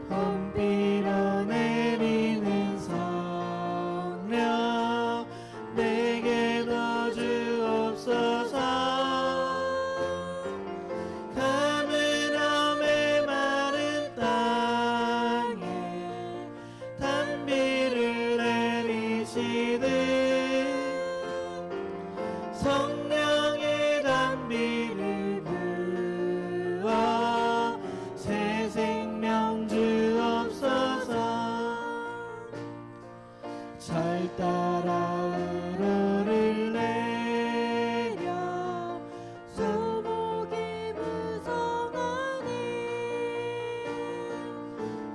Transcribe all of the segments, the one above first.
봄비로 내리는 성령 내게 넣어주옵소서. 가물함에 마른 땅에 단비를 내리시듯 성령의 단비를 부어 새 생명 주옵소서. 절 따라 우로를 내려 수목이 무성하니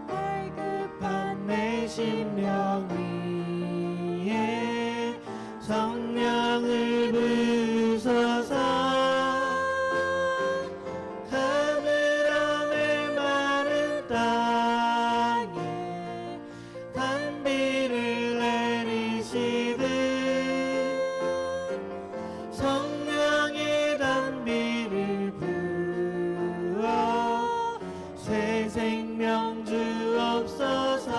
갈급한 내 심령 위에 성령을 부으소서. 가물함에 마른 땅에 단비를 내리시듯 성령의 단비를 부어 새 생명 주옵소서.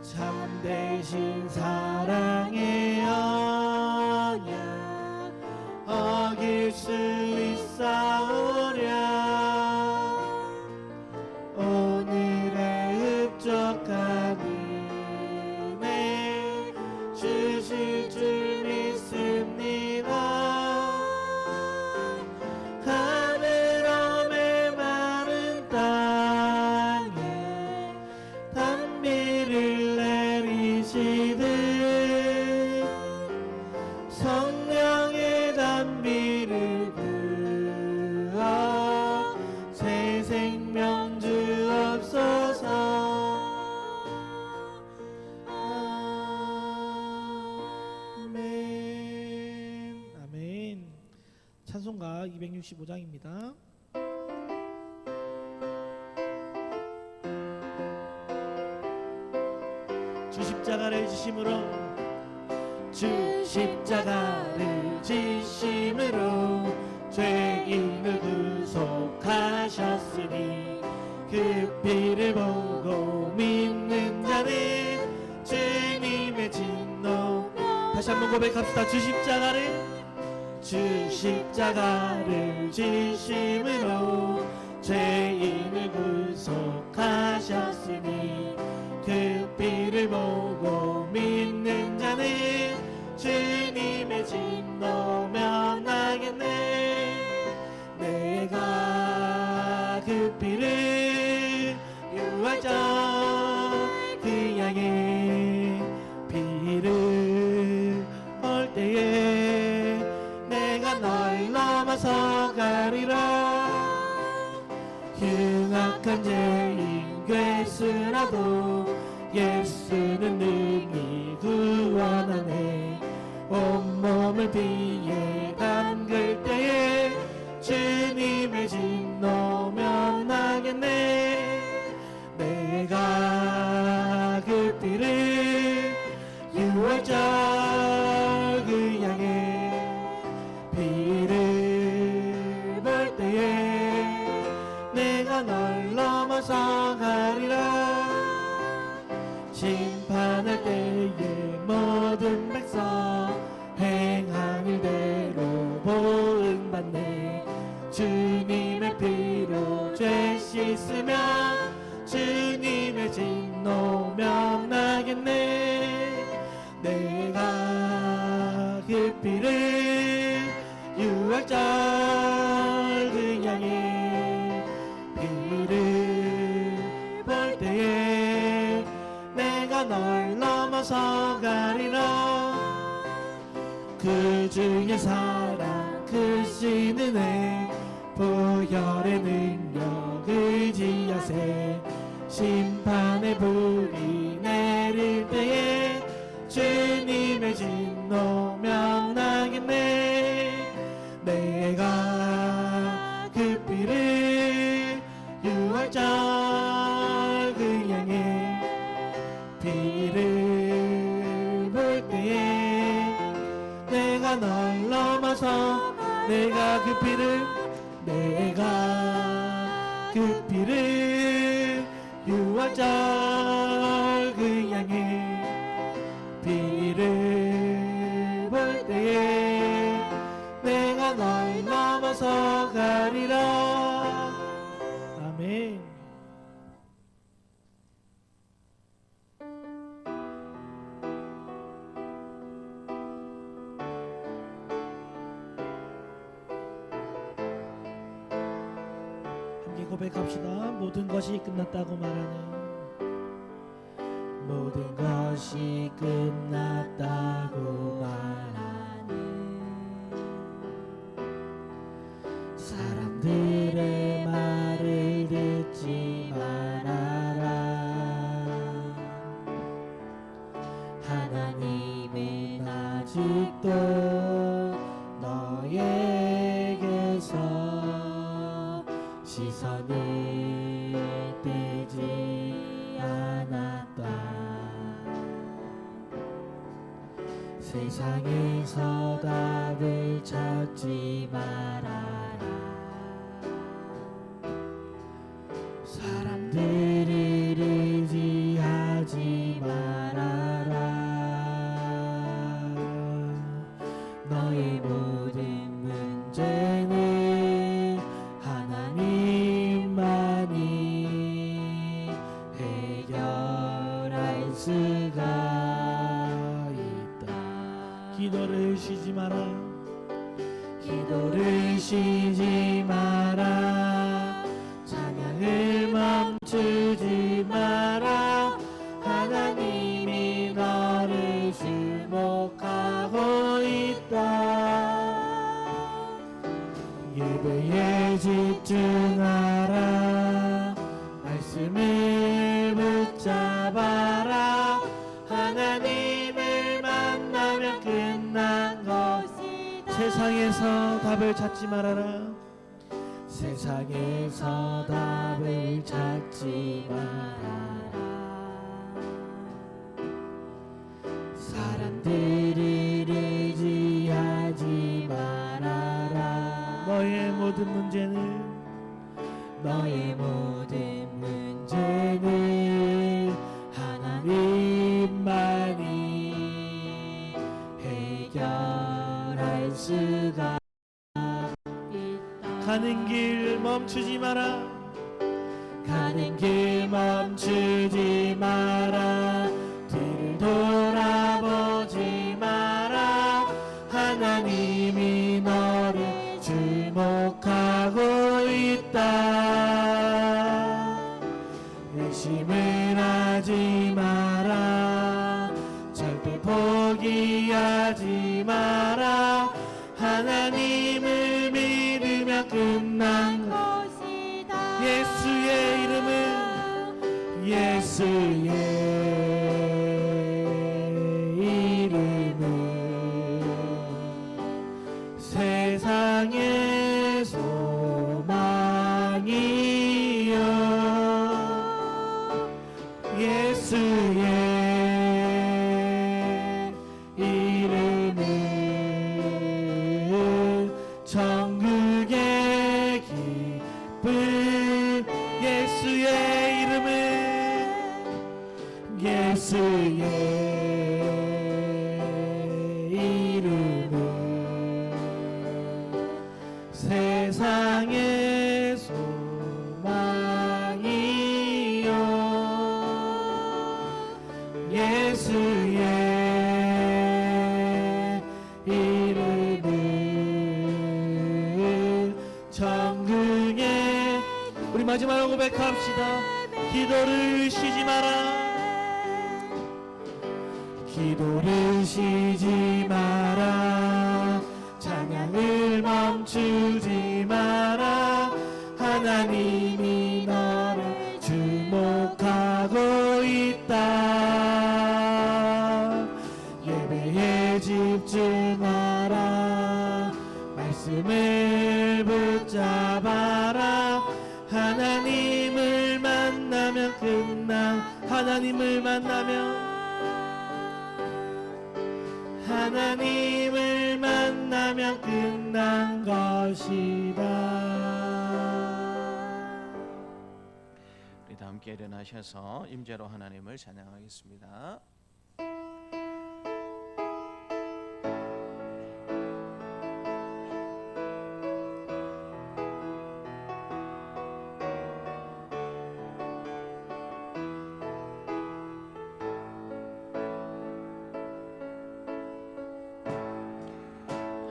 참되신 사랑의 언약 어길 수 있사오랴. 오늘의 흡족한 은혜 주실 줄 믿습니다. 가물함에 마른 땅에 단비를 내리시듯 성령의 단비를 부어 새 생명 주옵소서. 아멘. 아멘. 찬송가 265장입니다. 주 십자가를 지심으로 주 십자가를 지심으로 죄인을 구속하셨으니 그 피를 보고 믿는 자는 주님의 진노. 다시 한번 고백합시다. 주 십자가를 지심으로 죄인을 구속하셨으니 그 피를 보고 믿는 자는 주님의 진노 면하겠네. 내가 그 피를 유월절 그 양의 피를 볼 때에 내가 널 넘어서 가리라. 흉악한 죄인 괴수라도 예수는 능히 구원하네. 온몸을 피에 담글 때에 주님의 진노 면하겠네. 내가 그 피를 유월절 그 양의 피를 볼 때에 내가 널 넘어서 가리라. 심판할 때에 모든 백성 행한 일대로 보응받네. 주님의 피로 죄 씻으면 주님의 진노 면하겠네. 내가 그 피를 유월절 그 양의 피를 볼 때에 내가 널 넘어서 가리라. 그 중에 사랑 크신 은혜 보혈의 능력 의지하세. 심판의 불이 내릴 때에 주님의 진노 면하겠네. 내가 그 피를 유월절 그 양의 피를 볼 때에 내가 널 넘어서 내가 그 그 피를 6월절 그 양의 피를 볼 때에 내가 널 넘어서 가리라. 아멘. 함께 고백합시다. 모든 것이 끝났다고 말하는, 모든 것이 끝났다고 말하는 사람들의 말을 듣지 말아라. 하나님은 아직도 너에게서 시선을 떼지 않았다. 세상에서 답을 찾지 말아라. 사람들을 의지하지 말아라. 너의 모든 문제는 하나님만이 해결할 수가 기도를 쉬지 마라. 기도를 쉬지 마라. 찬양을 멈추지 마라. 하나님이 너를 주목하고 있다. 예배에 집중하라. 말씀을 붙잡아라. 하나님을 만나면 끝난 것이다. 세상에서 답을 찾지 말아라. 세상에서 답을 찾지 말아라. 사람들을 의지하지 말아라. 너의 모든 문제는 하나님만이 해결할 수가 있다. 가는 길 멈추지 마라. 가는 길 멈추지 마라. 뒤를 돌아보지 마라. 하나님이 너를 주목하고 있다. 의심을 하지 마라. 절대 포기하지 마라. 하나님을 믿으면 끝난 것이다. 예수의 이름은 세상의 소망이요. 예수의 이름은 천국의 기쁨. 예수의 이름은 세상의 소망이요. 예수의 이름은 천국의. 우리 마지막으로 고백합시다. 기도를 쉬지 마라. 기도를 쉬지 마라. 찬양을 멈추지 마라. 하나님이 너를 주목하고 있다. 예배에 집중하라. 말씀을 붙잡아라. 하나님을 만나면 끝난, 하나님을 만나면 끝난 것이다. 다 함께 일어나셔서 임재로 하나님을 찬양하겠습니다.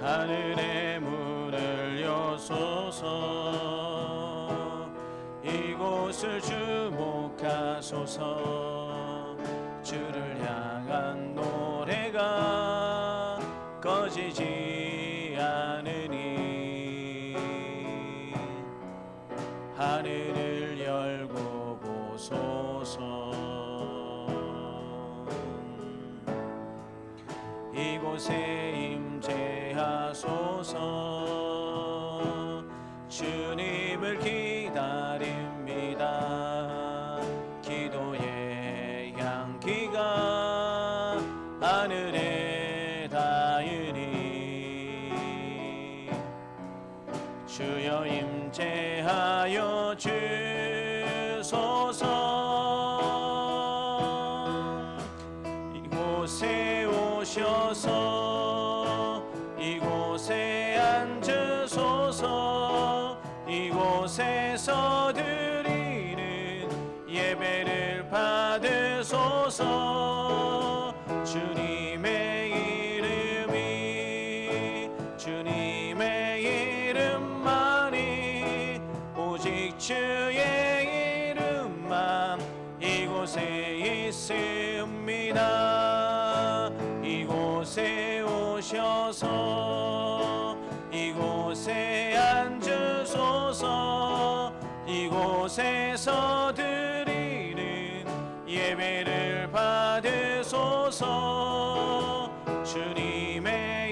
하늘의 문을 여소서 이곳을 주목하소서 주를 향한 노래가 꺼지지 않으니 하늘을 열고 보소서 이곳에 임재하소서 주님을 기다립니다. 기도의 향기가 하늘에 닿으니 주여 임재하여 주소서 이곳에 오셔서 이곳에 앉으소서 이곳에서 드리는 예배를 받으소서 주님의 이름만이 오직 주의 이름만 이곳에 있습니다. 이곳에 오셔서 이곳에 앉으소서 이곳에서 드리는 예배를 받으소서 주님의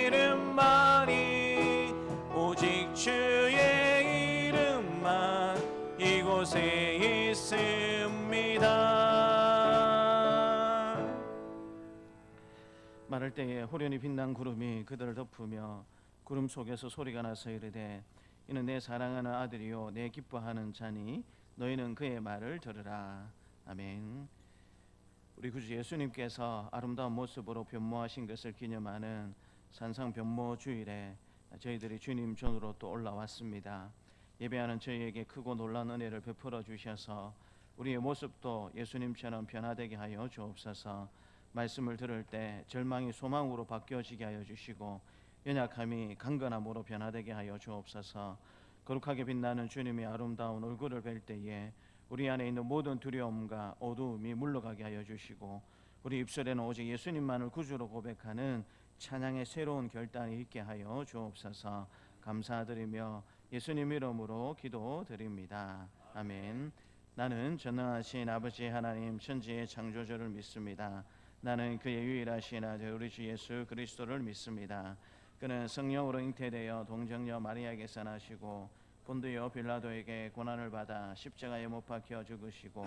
이름만이 오직 주의 이름만 이곳에 있습니다. 말할 때에 호련히 빛난 구름이 그들을 덮으며 구름 속에서 소리가 나서 이르되 이는 내 사랑하는 아들이요 내 기뻐하는 자니 너희는 그의 말을 들으라. 아멘. 우리 구주 예수님께서 아름다운 모습으로 변모하신 것을 기념하는 산상 변모 주일에 저희들이 주님 전으로 또 올라왔습니다. 예배하는 저희에게 크고 놀라운 은혜를 베풀어 주셔서 우리의 모습도 예수님처럼 변화되게 하여 주옵소서. 말씀을 들을 때 절망이 소망으로 바뀌어지게 하여 주시고 연약함이 강건함으로 변화되게 하여 주옵소서. 거룩하게 빛나는 주님의 아름다운 얼굴을 뵐 때에 우리 안에 있는 모든 두려움과 어두움이 물러가게 하여 주시고 우리 입술에는 오직 예수님만을 구주로 고백하는 찬양의 새로운 결단이 있게 하여 주옵소서. 감사드리며 예수님 이름으로 기도드립니다. 아멘. 나는 전능하신 아버지 하나님 천지의 창조주를 믿습니다. 나는 그의 유일하신 아들 우리 주 예수 그리스도를 믿습니다. 그는 성령으로 잉태되어 동정녀 마리아에게서 나시고 본디오 빌라도에게 고난을 받아 십자가에 못 박혀 죽으시고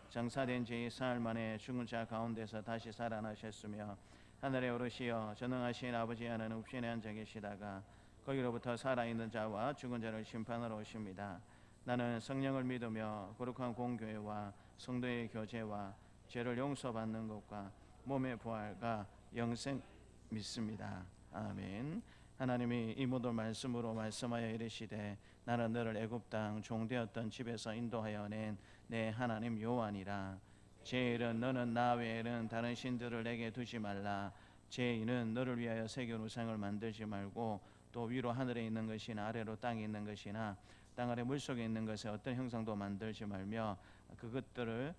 장사된 지 사흘 만에 죽은 자 가운데서 다시 살아나셨으며 하늘에 오르시어 전능하신 아버지 하나님 우편에 앉아 계시다가 거기로부터 살아있는 자와 죽은 자를 심판하러 오십니다. 나는 성령을 믿으며 거룩한 공교회와 성도의 교제와 죄를 용서받는 것과 몸의 부활과 영생 믿습니다. 아멘. 하나님이 이 모든 말씀으로 말씀하여 이르시되 나는 너를 애굽 땅 종되었던 집에서 인도하여 낸 내 하나님 여호와니라. 제1은 너는 나 외에는 다른 신들을 내게 두지 말라. 제2는 너를 위하여 새긴 우상을 만들지 말고 또 위로 하늘에 있는 것이나 아래로 땅에 있는 것이나 땅 아래 물속에 있는 것에 어떤 형상도 만들지 말며 그것들을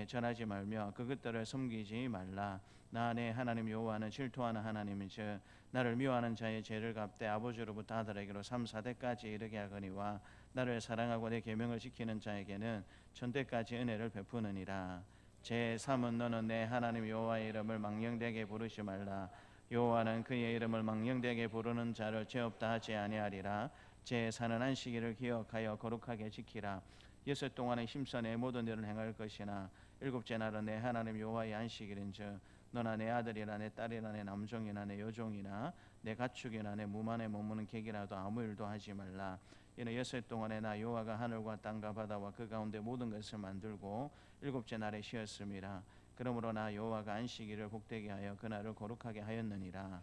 전하지 말며 그것들을 섬기지 말라. 나 내 하나님 여호와는 질투하는 하나님이죠 나를 미워하는 자의 죄를 갚되 아버지로부터 아들에게로 3, 4대까지 이르게 하거니와 나를 사랑하고 내 계명을 지키는 자에게는 천대까지 은혜를 베푸느니라. 제3은 너는 내 하나님 여호와의 이름을 망령되게 부르지 말라. 여호와는 그의 이름을 망령되게 부르는 자를 죄 없다 하지 아니하리라. 제4는 안식일을 기억하여 거룩하게 지키라. 여섯 동안의 힘써 내 모든 일을 행할 것이나 일곱째 날은 내 하나님 여호와의 안식일인즉 너나 내 아들이나 내 딸이나 내 남종이나 내 여종이나 내 가축이나 내 무만에 머무는 객이라도 아무 일도 하지 말라. 이는 여섯 동안에 나 여호와가 하늘과 땅과 바다와 그 가운데 모든 것을 만들고 일곱째 날에 쉬었음이라. 그러므로 나 여호와가 안식일을 복되게 하여 그날을 거룩하게 하였느니라.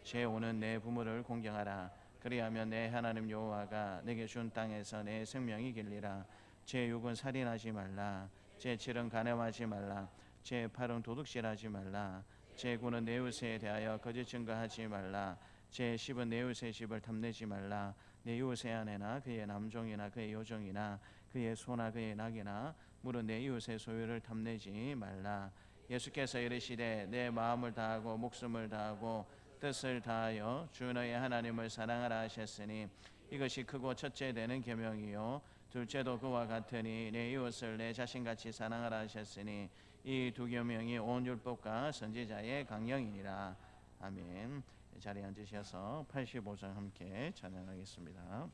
제 오는 내 부모를 공경하라. 그리하면 내 하나님 여호와가 내게 준 땅에서 내 생명이 길리라. 제 육은 살인하지 말라. 제 칠은 간음하지 말라. 제 팔은 도둑질하지 말라. 제 구는 내 이웃에 대하여 거짓 증거하지 말라. 제 십은 내 이웃의 집을 탐내지 말라. 내 이웃의 아내나 그의 남종이나 그의 여종이나 그의 소나 그의 낙이나 물은 내 이웃의 소유를 탐내지 말라. 예수께서 이르시되 내 마음을 다하고 목숨을 다하고 뜻을 다하여 주 너의 하나님을 사랑하라 하셨으니 이것이 크고 첫째 되는 계명이요 둘째도 그와 같으니 내 이웃을 내 자신같이 사랑하라 하셨으니 이 두 계명이 온 율법과 선지자의 강령이니라. 아멘. 자리에 앉으셔서 85장 함께 찬양하겠습니다.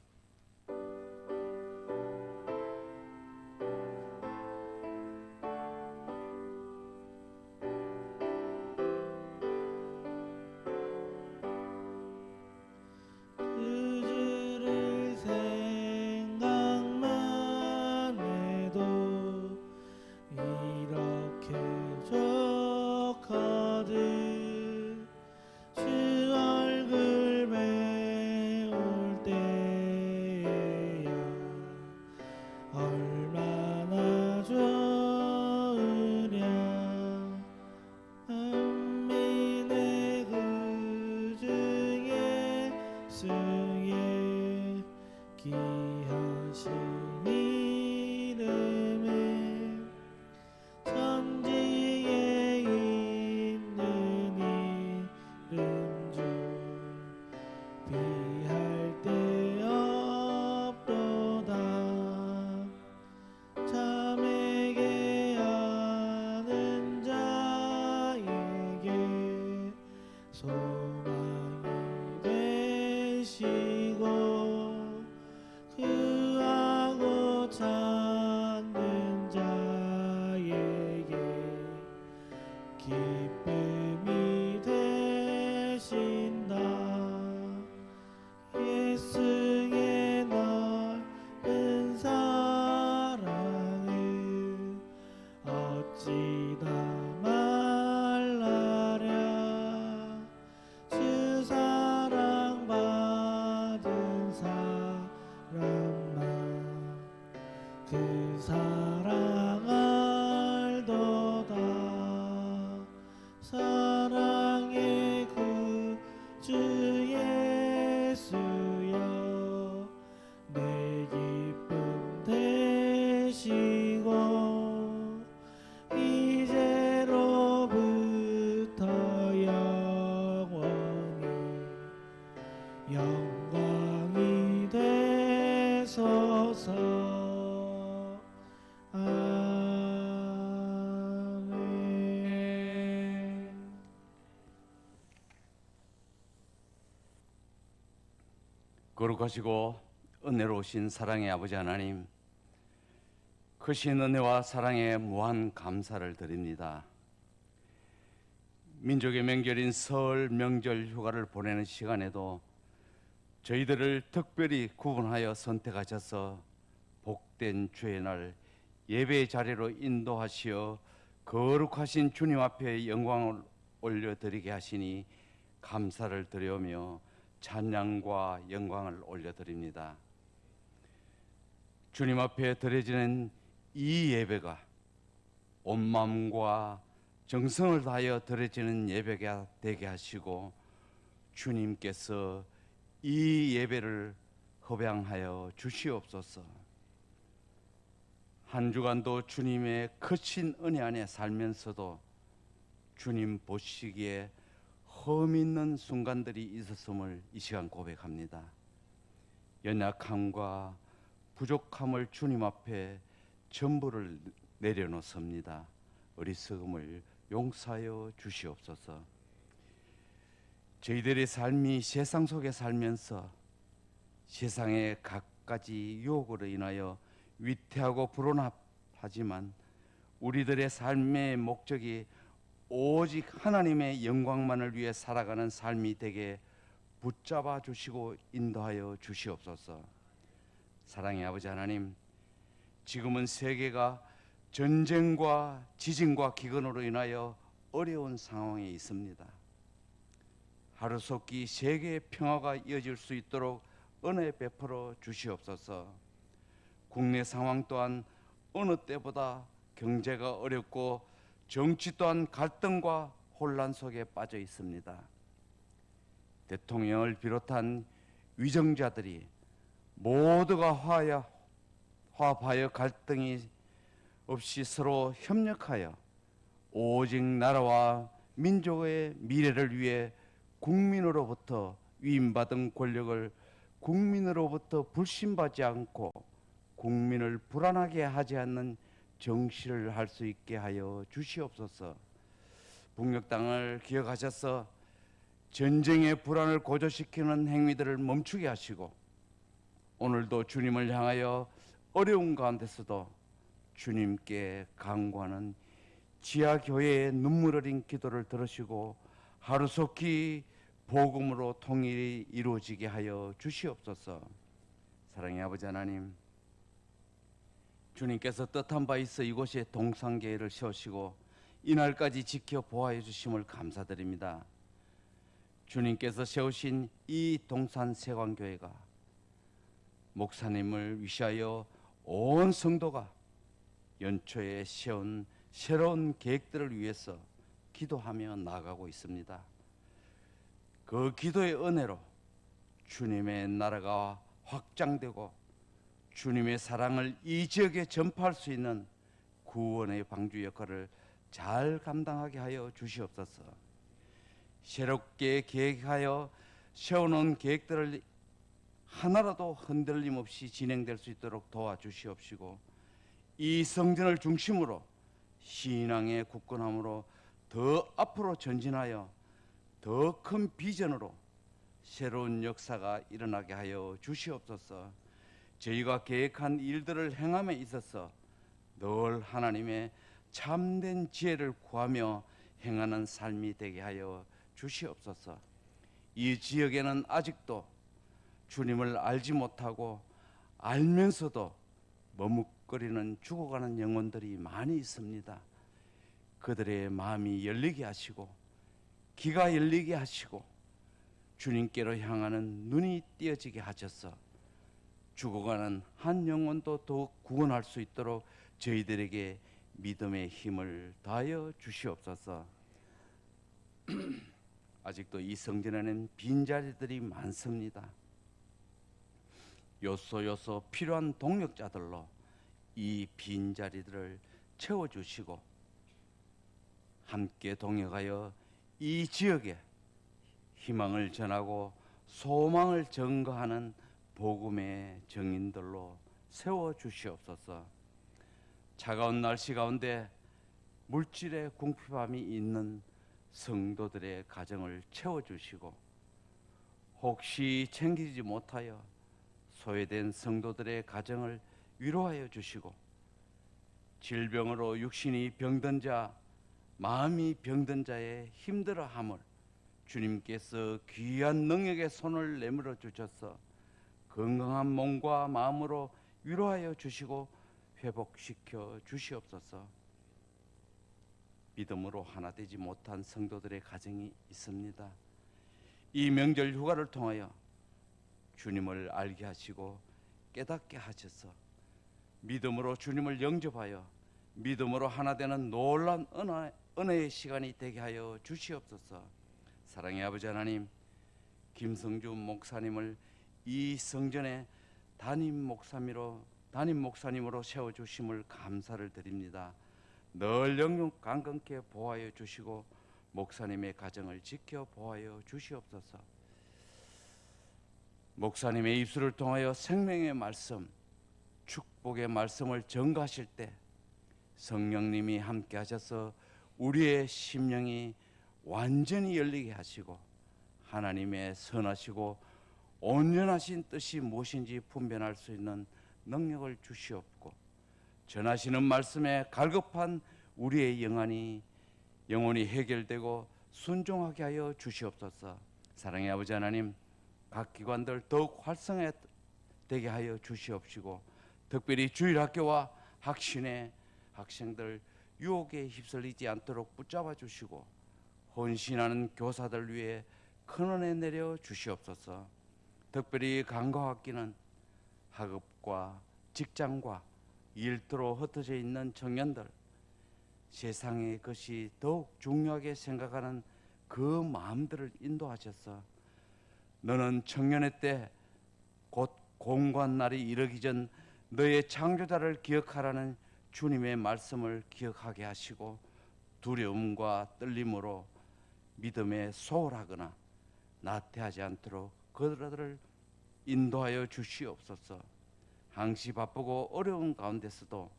그 주를 생각만 해도 이렇게 좋거든. 주 얼굴 배울 때야 얼마나 좋으랴. 만민의 구주 예수의 귀하신 이름에 천지에 있는 이름 중 비할 데 없도다. 잠에게 하는 자에게 소망이 되시고 구하고 찾는 자에게 기쁨이 되신다. 예수의 넓은 사랑을 어찌 다 말하랴. 주 사랑 받은 사람만 그 사랑 알도다. 사랑의 구주 예수여 내 기쁨 되시고 이제로부터 영원히 영광이 되소서. 아멘. 거룩하시고 은혜로우신 사랑의 아버지 하나님, 크신 은혜와 사랑에 무한 감사를 드립니다. 민족의 명절인 설 명절 휴가를 보내는 시간에도 저희들을 특별히 구분하여 선택하셔서 복된 주의 날 예배의 자리로 인도하시어 거룩하신 주님 앞에 영광을 올려드리게 하시니 감사를 드리며 찬양과 영광을 올려드립니다. 주님 앞에 드려지는 이 예배가 온 마음과 정성을 다하여 드려지는 예배가 되게 하시고 주님께서 이 예배를 허방하여 주시옵소서. 한 주간도 주님의 크신 은혜 안에 살면서도 주님 보시기에 흠 있는 순간들이 있었음을 이 시간 고백합니다. 연약함과 부족함을 주님 앞에 전부를 내려놓습니다. 어리석음을 용서하여 주시옵소서. 저희들의 삶이 세상 속에 살면서 세상의 갖가지 유혹으로 인하여 위태하고 불온하지만 우리들의 삶의 목적이 오직 하나님의 영광만을 위해 살아가는 삶이 되게 붙잡아 주시고 인도하여 주시옵소서. 사랑의 아버지 하나님, 지금은 세계가 전쟁과 지진과 기근으로 인하여 어려운 상황에 있습니다. 하루속히 세계의 평화가 이어질 수 있도록 은혜 베풀어 주시옵소서. 국내 상황 또한 어느 때보다 경제가 어렵고 정치 또한 갈등과 혼란 속에 빠져 있습니다. 대통령을 비롯한 위정자들이 모두가 화합하여 갈등이 없이 서로 협력하여 오직 나라와 민족의 미래를 위해 국민으로부터 위임받은 권력을 국민으로부터 불신받지 않고 국민을 불안하게 하지 않는 정치를 할 수 있게 하여 주시옵소서. 북녘 땅을 기억하셔서 전쟁의 불안을 고조시키는 행위들을 멈추게 하시고 오늘도 주님을 향하여 어려운 가운데서도 주님께 간구하는 지하교회의 눈물 어린 기도를 들으시고 하루속히 복음으로 통일이 이루어지게 하여 주시옵소서. 사랑의 아버지 하나님, 주님께서 뜻한 바 있어 이곳에 동산교회를 세우시고 이날까지 지켜 보호해 주심을 감사드립니다. 주님께서 세우신 이 동산세관교회가 목사님을 위시하여 온 성도가 연초에 세운 새로운 계획들을 위해서 기도하며 나아가고 있습니다. 그 기도의 은혜로 주님의 나라가 확장되고 주님의 사랑을 이 지역에 전파할 수 있는 구원의 방주 역할을 잘 감당하게 하여 주시옵소서. 새롭게 계획하여 세워놓은 계획들을 하나라도 흔들림 없이 진행될 수 있도록 도와주시옵시고 이 성전을 중심으로 신앙의 굳건함으로 더 앞으로 전진하여 더 큰 비전으로 새로운 역사가 일어나게 하여 주시옵소서. 저희가 계획한 일들을 행함에 있어서 늘 하나님의 참된 지혜를 구하며 행하는 삶이 되게 하여 주시옵소서. 이 지역에는 아직도 주님을 알지 못하고 알면서도 머뭇거리는 죽어가는 영혼들이 많이 있습니다. 그들의 마음이 열리게 하시고 귀가 열리게 하시고 주님께로 향하는 눈이 띄어지게 하셔서 죽어가는 한 영혼도 더욱 구원할 수 있도록 저희들에게 믿음의 힘을 다하여 주시옵소서. 아직도 이 성전에는 빈자리들이 많습니다. 요소요소 필요한 동력자들로 이 빈자리들을 채워주시고 함께 동역하여 이 지역에 희망을 전하고 소망을 증거하는 복음의 증인들로 세워주시옵소서. 차가운 날씨 가운데 물질의 궁핍함이 있는 성도들의 가정을 채워주시고 혹시 챙기지 못하여 소외된 성도들의 가정을 위로하여 주시고 질병으로 육신이 병든 자, 마음이 병든 자의 힘들어함을 주님께서 귀한 능력의 손을 내밀어 주셔서 건강한 몸과 마음으로 위로하여 주시고 회복시켜 주시옵소서. 믿음으로 하나 되지 못한 성도들의 가정이 있습니다. 이 명절 휴가를 통하여 주님을 알게 하시고 깨닫게 하셔서 믿음으로 주님을 영접하여 믿음으로 하나 되는 놀라운 은혜의 시간이 되게 하여 주시옵소서. 사랑의 아버지 하나님, 김성주 목사님을 이 성전의 담임 목사님으로 세워주심을 감사를 드립니다. 늘 영육 강건케 보호하여 주시고 목사님의 가정을 지켜 보호하여 주시옵소서. 목사님의 입술을 통하여 생명의 말씀, 축복의 말씀을 전가하실 때 성령님이 함께 하셔서 우리의 심령이 완전히 열리게 하시고 하나님의 선하시고 온전하신 뜻이 무엇인지 분별할 수 있는 능력을 주시옵고 전하시는 말씀에 갈급한 우리의 영혼이 해결되고 순종하게 하여 주시옵소서. 사랑의 아버지 하나님, 각 기관들 더욱 활성화되게 하여 주시옵시고 특별히 주일학교와 학신의 학생들 유혹에 휩쓸리지 않도록 붙잡아 주시고 헌신하는 교사들 위해 큰 은혜 내려 주시옵소서. 특별히 간과학기는 학업과 직장과 일터로 흩어져 있는 청년들, 세상의 것이 더욱 중요하게 생각하는 그 마음들을 인도하셔서 너는 청년의 때 곧 공고한 날이 이르기 전 너의 창조자를 기억하라는 주님의 말씀을 기억하게 하시고 두려움과 떨림으로 믿음에 소홀하거나 나태하지 않도록 그들을 인도하여 주시옵소서. 항시 바쁘고 어려운 가운데서도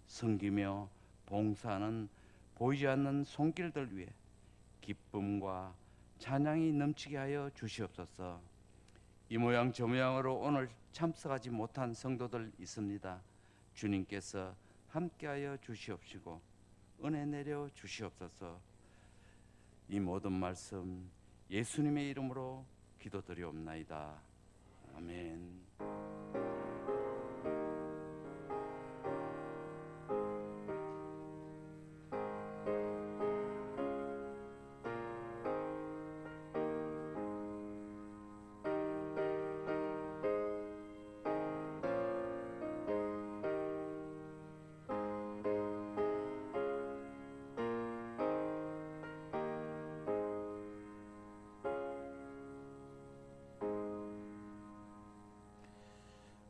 섬기며 봉사하는 보이지 않는 손길들 위해 기쁨과 찬양이 넘치게 하여 주시옵소서. 이 모양 저 모양으로 오늘 참석하지 못한 성도들 있습니다. 주님께서 함께하여 주시옵시고 은혜 내려 주시옵소서. 이 모든 말씀 예수님의 이름으로 기도드리옵나이다. 아멘.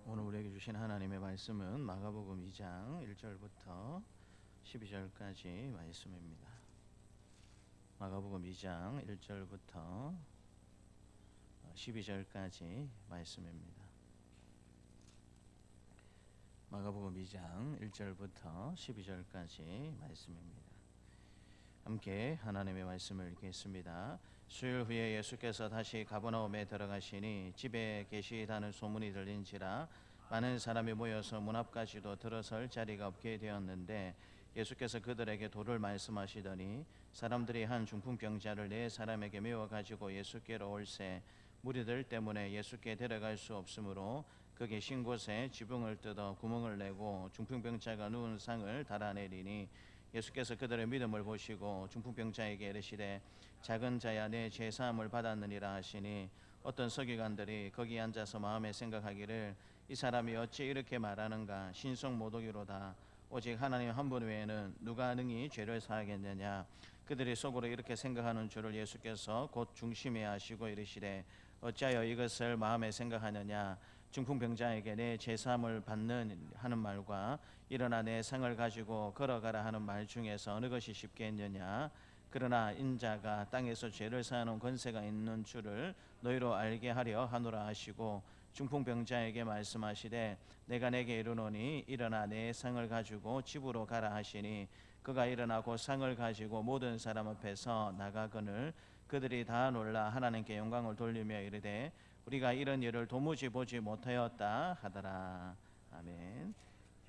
오늘 우리에게 주신 하나님의 말씀은 마가복음 2장 1절부터 12절까지 말씀입니다. 마가복음 2장 1절부터 12절까지 말씀입니다. 마가복음 2장 1절부터 12절까지 말씀입니다. 함께 하나님의 말씀을 읽겠습니다. 수요일 후에 예수께서 다시 가버나움에 들어가시니 집에 계시다는 소문이 들린지라 많은 사람이 모여서 문 앞까지도 들어설 자리가 없게 되었는데 예수께서 그들에게 도를 말씀하시더니 사람들이 한 중풍병자를 네 사람에게 메워 가지고 예수께로 올세 무리들 때문에 예수께 데려갈 수 없으므로 그 계신 곳에 지붕을 뜯어 구멍을 내고 중풍병자가 누운 상을 달아내리니 예수께서 그들의 믿음을 보시고 중풍병자에게 이르시되 작은 자야 내 죄 사함을 받았느니라 하시니 어떤 서기관들이 거기 앉아서 마음에 생각하기를 이 사람이 어찌 이렇게 말하는가 신성모독이로다 오직 하나님 한 분 외에는 누가 능히 죄를 사하겠느냐 그들이 속으로 이렇게 생각하는 줄을 예수께서 곧 중심에 하시고 이르시되 어찌하여 이것을 마음에 생각하느냐 중풍병자에게 내 제사함을 받는 하는 말과 일어나 내 상을 가지고 걸어가라 하는 말 중에서 어느 것이 쉽겠느냐 그러나 인자가 땅에서 죄를 사하는 권세가 있는 줄을 너희로 알게 하려 하노라 하시고 중풍병자에게 말씀하시되 내가 내게 이르노니 일어나 내 상을 가지고 집으로 가라 하시니 그가 일어나고 상을 가지고 모든 사람 앞에서 나가거늘 그들이 다 놀라 하나님께 영광을 돌리며 이르되 우리가 이런 일을 도무지 보지 못하였다 하더라. 아멘.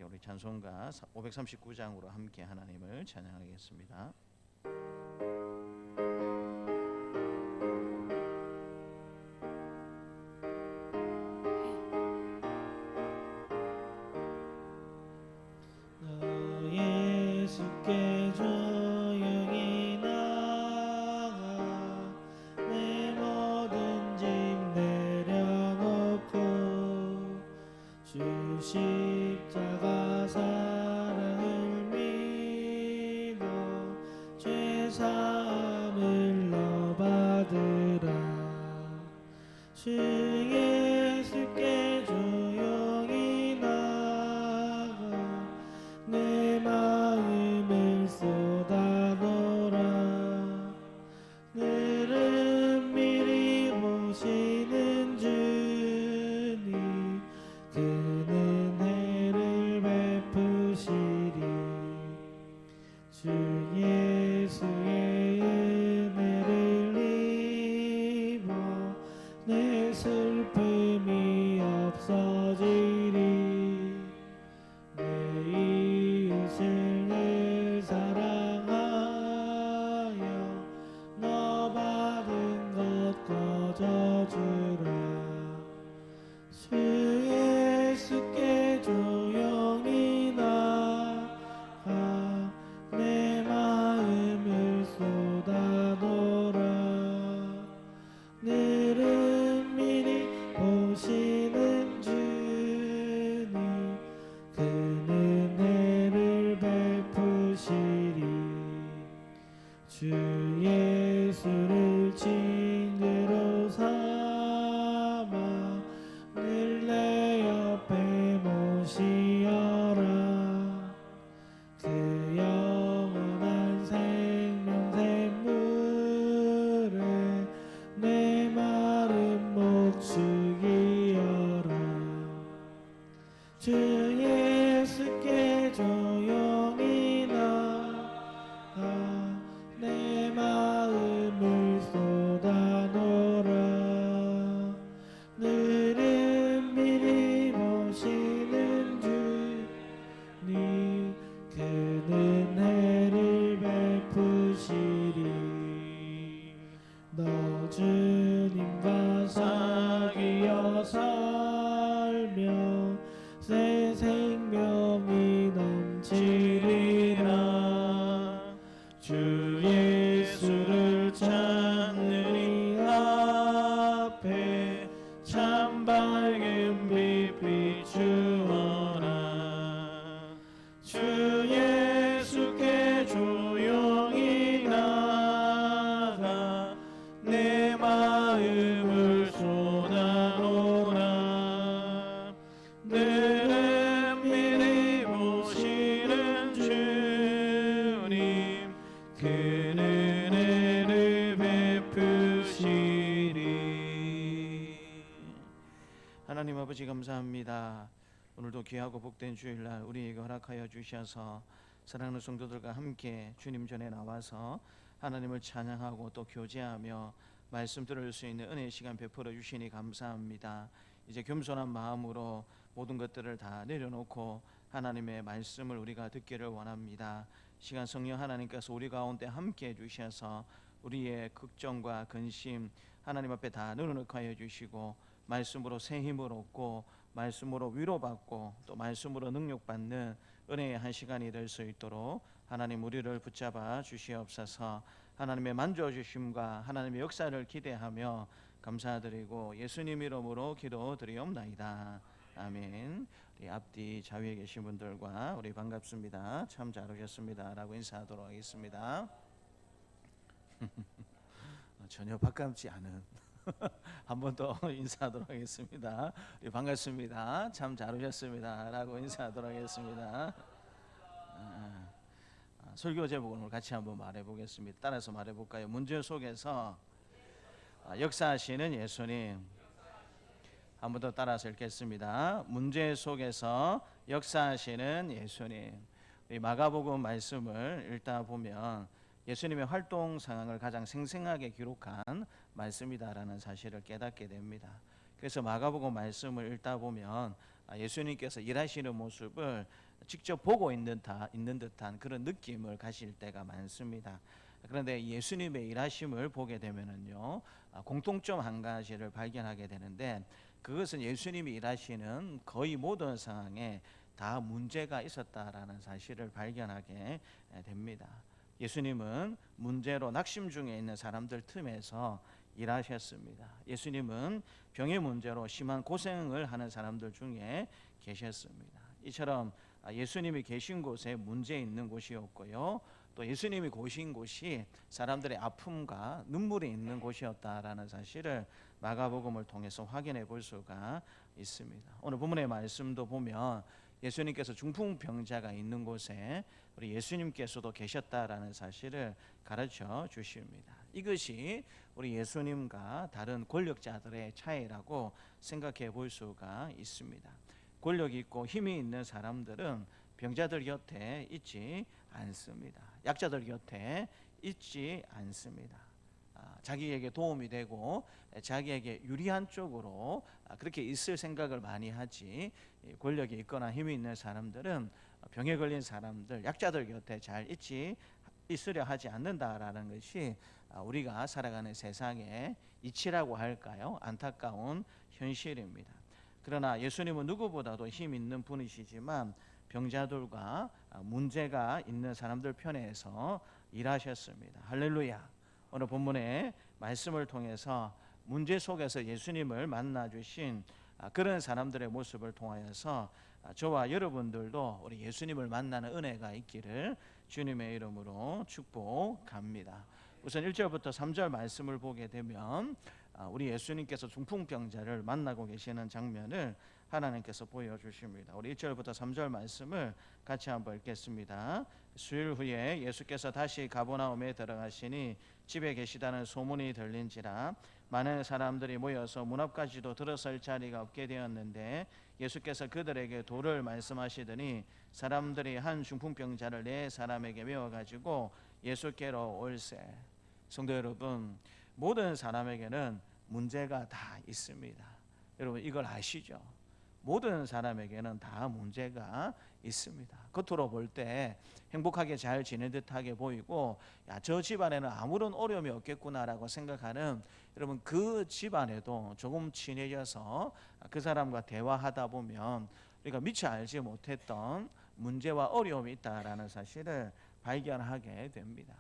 우리 찬송가 539장으로 함께 하나님을 찬양하겠습니다. 예수께 조용히 나가 내 모든 짐 내려놓고 주 십자가 사랑을 믿어 죄사함을 너 받으라 주 예수께 조용히 나가 내 마음을 쏟아놓으라 늘은 미리 보시는 주님 그는 은혜를 베푸시리 주 예수의 은혜를 입어 내 슬픔이 없어지리 내 이웃을 늘 사랑하여 너 받은 것 거저주라 주 예수께 조용히 나가 내 마음을 쏟아놓으라. 늘은 미리 보시는 주님 그 은혜를 베푸시리. 너 주님과 사귀어 살며 새 생명이 넘치리라. 주 예수를 찾는 이 앞에 참 밝은 빛 비추어라. 주 예수께 조용히 나가 내 마음을 쏟아놓으라. 늘은 미리 보시는 주님 그 은혜를 베푸시리. 하나님 아버지 감사합니다. 오늘도 귀하고 복된 주일날 우리에게 허락하여 주셔서 사랑하는 성도들과 함께 주님 전에 나와서 하나님을 찬양하고 또 교제하며 말씀 들을 수 있는 은혜의 시간 베풀어 주시니 감사합니다. 이제 겸손한 마음으로 모든 것들을 다 내려놓고 하나님의 말씀을 우리가 듣기를 원합니다. 시간 성령 하나님께서 우리 가운데 함께 해주셔서 우리의 걱정과 근심 하나님 앞에 다 내려놓게 하여 주시고 말씀으로 새 힘을 얻고 말씀으로 위로받고 또 말씀으로 능력받는 은혜의 한 시간이 될 수 있도록 하나님 우리를 붙잡아 주시옵소서. 하나님의 만져주심과 하나님의 역사를 기대하며 감사드리고 예수님 이름으로 기도드리옵나이다. 아멘. 우리 앞뒤 좌우에 계신 분들과 우리 반갑습니다. 참 잘 오셨습니다 라고 인사하도록 하겠습니다. 전혀 반갑지 않은 한 번 더 인사하도록 하겠습니다. 우리 반갑습니다. 참 잘 오셨습니다 라고 인사하도록 하겠습니다. 설교 제목을 같이 한번 말해 보겠습니다. 따라서 말해 볼까요? 문제 속에서 역사하시는 예수님. 한 번 더 따라서 읽겠습니다. 문제 속에서 역사하시는 예수님. 이 마가복음 말씀을 읽다 보면 예수님의 활동 상황을 가장 생생하게 기록한 말씀이다라는 사실을 깨닫게 됩니다. 그래서 마가복음 말씀을 읽다 보면 예수님께서 일하시는 모습을 직접 보고 있는 듯한 그런 느낌을 가실 때가 많습니다. 그런데 예수님의 일하심을 보게 되면은요, 공통점 한 가지를 발견하게 되는데, 그것은 예수님이 일하시는 거의 모든 상황에 다 문제가 있었다라는 사실을 발견하게 됩니다. 예수님은 문제로 낙심 중에 있는 사람들 틈에서 일하셨습니다. 예수님은 병의 문제로 심한 고생을 하는 사람들 중에 계셨습니다. 이처럼 예수님이 계신 곳에 문제 있는 곳이었고요, 또 예수님이 고신 곳이 사람들의 아픔과 눈물이 있는 곳이었다라는 사실을 마가복음을 통해서 확인해 볼 수가 있습니다. 오늘 본문의 말씀도 보면 예수님께서 중풍병자가 있는 곳에 우리 예수님께서도 계셨다라는 사실을 가르쳐 주십니다. 이것이 우리 예수님과 다른 권력자들의 차이라고 생각해 볼 수가 있습니다. 권력 있고 힘이 있는 사람들은 병자들 곁에 있지 않습니다. 약자들 곁에 있지 않습니다. 자기에게 도움이 되고 자기에게 유리한 쪽으로 그렇게 있을 생각을 많이 하지, 권력이 있거나 힘이 있는 사람들은 병에 걸린 사람들, 약자들 곁에 잘 있으려 하지 않는다라는 것이 우리가 살아가는 세상의 이치라고 할까요? 안타까운 현실입니다. 그러나 예수님은 누구보다도 힘 있는 분이시지만 병자들과 문제가 있는 사람들 편에서 일하셨습니다. 할렐루야. 오늘 본문의 말씀을 통해서 문제 속에서 예수님을 만나 주신 그런 사람들의 모습을 통하여서 저와 여러분들도 우리 예수님을 만나는 은혜가 있기를 주님의 이름으로 축복합니다. 우선 1절부터 3절 말씀을 보게 되면 우리 예수님께서 중풍병자를 만나고 계시는 장면을 하나님께서 보여주십니다. 우리 1절부터 3절 말씀을 같이 한번 읽겠습니다. 수일 후에 예수께서 다시 가버나움에 들어가시니 집에 계시다는 소문이 들린지라 많은 사람들이 모여서 문 앞까지도 들어설 자리가 없게 되었는데 예수께서 그들에게 도를 말씀하시더니 사람들이 한 중풍병자를 네 사람에게 메워가지고 예수께로 올세. 성도 여러분, 모든 사람에게는 문제가 다 있습니다. 여러분 이걸 아시죠? 모든 사람에게는 다 문제가 있습니다. 겉으로 볼 때 행복하게 잘 지낸 듯하게 보이고, 야, 저 집안에는 아무런 어려움이 없겠구나라고 생각하는 여러분, 그 집안에도 조금 친해져서 그 사람과 대화하다 보면 우리가 미처 알지 못했던 문제와 어려움이 있다라는 사실을 발견하게 됩니다.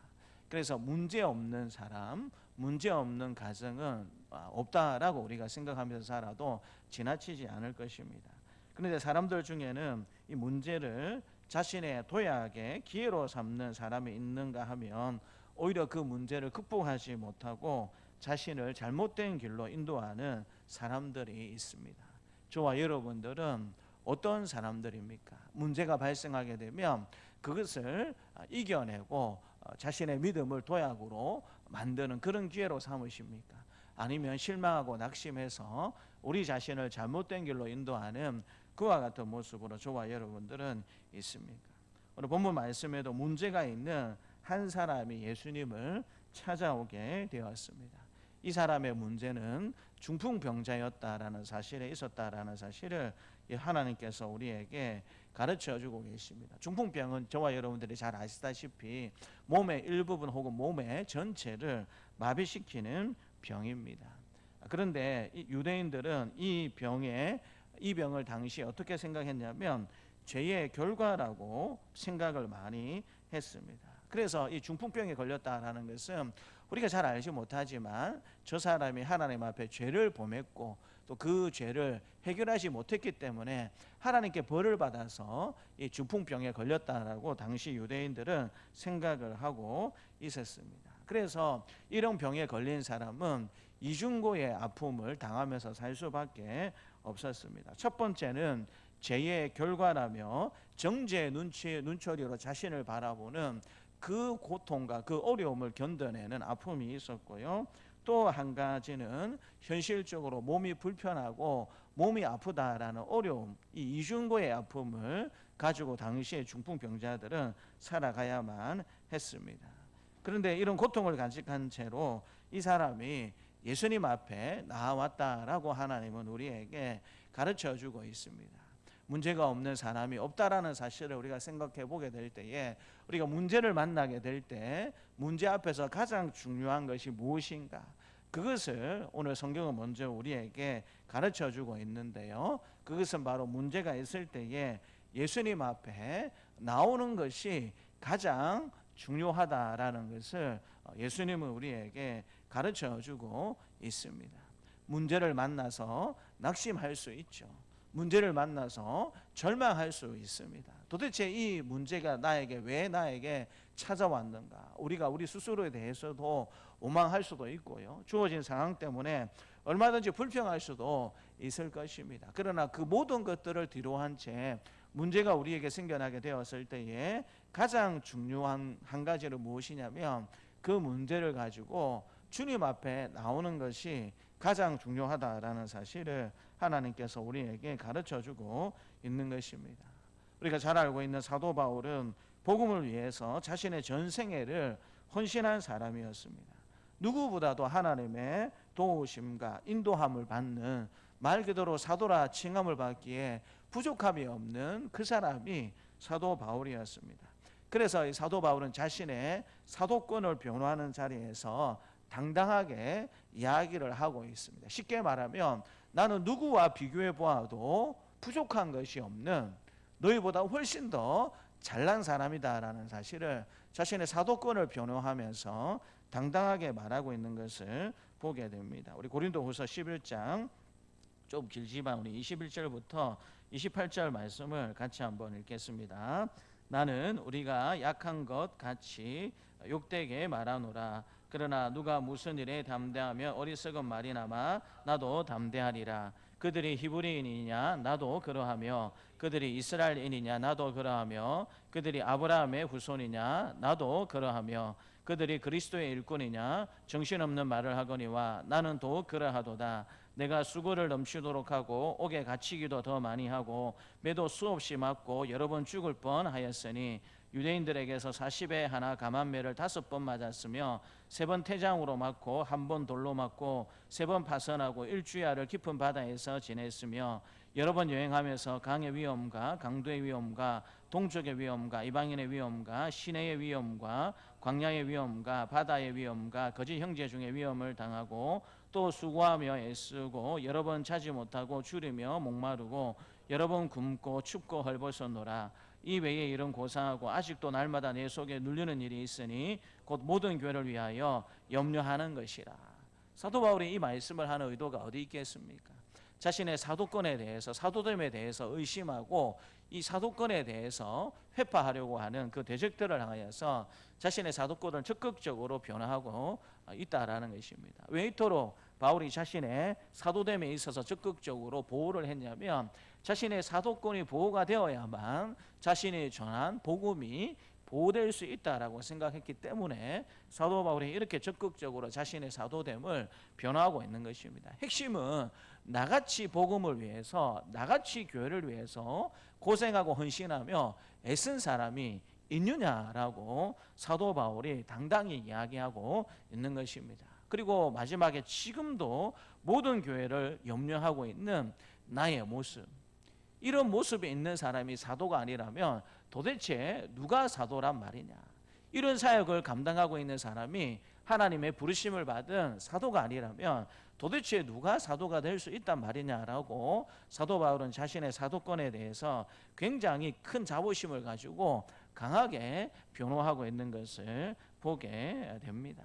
그래서 문제 없는 사람, 문제 없는 가정은 없다라고 우리가 생각하면서 살아도 지나치지 않을 것입니다. 그런데 사람들 중에는 이 문제를 자신의 도약의 기회로 삼는 사람이 있는가 하면 오히려 그 문제를 극복하지 못하고 자신을 잘못된 길로 인도하는 사람들이 있습니다. 저와 여러분들은 어떤 사람들입니까? 문제가 발생하게 되면 그것을 이겨내고 자신의 믿음을 도약으로 만드는 그런 기회로 삼으십니까? 아니면 실망하고 낙심해서 우리 자신을 잘못된 길로 인도하는 그와 같은 모습으로 저와 여러분들은 있습니까? 오늘 본문 말씀에도 문제가 있는 한 사람이 예수님을 찾아오게 되었습니다. 이 사람의 문제는 중풍병자였다라는 사실에 있었다라는 사실을 하나님께서 우리에게 가르쳐주고 계십니다. 중풍병은 저와 여러분들이 잘 아시다시피 몸의 일부분 혹은 몸의 전체를 마비시키는 병입니다. 그런데 유대인들은 이 병을 당시에 어떻게 생각했냐면 죄의 결과라고 생각을 많이 했습니다. 그래서 이 중풍병에 걸렸다라는 것은 우리가 잘 알지 못하지만 저 사람이 하나님 앞에 죄를 범했고 또 그 죄를 해결하지 못했기 때문에 하나님께 벌을 받아서 이 중풍병에 걸렸다라고 당시 유대인들은 생각을 하고 있었습니다. 그래서 이런 병에 걸린 사람은 이중고의 아픔을 당하면서 살 수밖에 없었습니다. 첫 번째는 죄의 결과라며 정죄의 눈초리로 자신을 바라보는 그 고통과 그 어려움을 견뎌내는 아픔이 있었고요. 또 한 가지는 현실적으로 몸이 불편하고 몸이 아프다라는 어려움, 이 이중고의 아픔을 가지고 당시의 중풍병자들은 살아가야만 했습니다. 그런데 이런 고통을 간직한 채로 이 사람이 예수님 앞에 나왔다라고 하나님은 우리에게 가르쳐주고 있습니다. 문제가 없는 사람이 없다라는 사실을 우리가 생각해 보게 될 때에 우리가 문제를 만나게 될 때 문제 앞에서 가장 중요한 것이 무엇인가? 그것을 오늘 성경은 먼저 우리에게 가르쳐주고 있는데요. 그것은 바로 문제가 있을 때에 예수님 앞에 나오는 것이 가장 중요하다라는 것을 예수님은 우리에게 가르쳐주고 있습니다. 문제를 만나서 낙심할 수 있죠. 문제를 만나서 절망할 수 있습니다. 도대체 이 문제가 왜 나에게 찾아왔는가? 우리가 우리 스스로에 대해서도 오망할 수도 있고요. 주어진 상황 때문에 얼마든지 불평할 수도 있을 것입니다. 그러나 그 모든 것들을 뒤로한 채 문제가 우리에게 생겨나게 되었을 때에 가장 중요한 한 가지는 무엇이냐면 그 문제를 가지고 주님 앞에 나오는 것이 가장 중요하다라는 사실을 하나님께서 우리에게 가르쳐주고 있는 것입니다. 우리가 잘 알고 있는 사도 바울은 복음을 위해서 자신의 전생애를 헌신한 사람이었습니다. 누구보다도 하나님의 도우심과 인도함을 받는 말 그대로 사도라 칭함을 받기에 부족함이 없는 그 사람이 사도 바울이었습니다. 그래서 이 사도 바울은 자신의 사도권을 변호하는 자리에서 당당하게 이야기를 하고 있습니다. 쉽게 말하면 나는 누구와 비교해 보아도 부족한 것이 없는 너희보다 훨씬 더 잘난 사람이다라는 사실을 자신의 사도권을 변호하면서 당당하게 말하고 있는 것을 보게 됩니다. 우리 고린도후서 11장 좀 길지만 우리 21절부터 28절 말씀을 같이 한번 읽겠습니다. 나는 우리가 약한 것 같이 욕되게 말하노라. 그러나 누가 무슨 일에 담대하며 어리석은 말이나마 나도 담대하리라. 그들이 히브리인이냐 나도 그러하며 그들이 이스라엘인이냐 나도 그러하며 그들이 아브라함의 후손이냐 나도 그러하며 그들이 그리스도의 일꾼이냐 정신없는 말을 하거니와 나는 또 그러하도다. 내가 수고를 넘치도록 하고 옥에 갇히기도 더 많이 하고 매도 수없이 맞고 여러 번 죽을 뻔하였으니 유대인들에게서 40에 하나 감한매를 5번 맞았으며 3번 태장으로 맞고 1번 돌로 맞고 3번 파선하고 일주야를 깊은 바다에서 지냈으며 여러 번 여행하면서 강의 위험과 강도의 위험과 동족의 위험과 이방인의 위험과 시내의 위험과 광야의 위험과 바다의 위험과 거짓 형제 중에 위험을 당하고 또 수고하며 애쓰고 여러 번 자지 못하고 줄이며 목마르고 여러 번 굶고 춥고 헐벗었노라. 이 외에 이런 고상하고 아직도 날마다 내 속에 눌리는 일이 있으니 곧 모든 교회를 위하여 염려하는 것이라. 사도 바울이 이 말씀을 하는 의도가 어디 있겠습니까? 자신의 사도권에 대해서, 사도됨에 대해서 의심하고 이 사도권에 대해서 회파하려고 하는 그 대적들을 향하여서 자신의 사도권을 적극적으로 변화하고 있다라는 것입니다. 왜 이토록 바울이 자신의 사도됨에 있어서 적극적으로 보호를 했냐면 자신의 사도권이 보호가 되어야만 자신이 전한 복음이 보호될 수 있다라고 생각했기 때문에 사도 바울이 이렇게 적극적으로 자신의 사도됨을 변화하고 있는 것입니다. 핵심은 나같이 복음을 위해서, 나같이 교회를 위해서 고생하고 헌신하며 애쓴 사람이 있느냐라고 사도 바울이 당당히 이야기하고 있는 것입니다. 그리고 마지막에 지금도 모든 교회를 염려하고 있는 나의 모습, 이런 모습이 있는 사람이 사도가 아니라면 도대체 누가 사도란 말이냐? 이런 사역을 감당하고 있는 사람이 하나님의 부르심을 받은 사도가 아니라면 도대체 누가 사도가 될 수 있단 말이냐라고 사도 바울은 자신의 사도권에 대해서 굉장히 큰 자부심을 가지고 강하게 변호하고 있는 것을 보게 됩니다.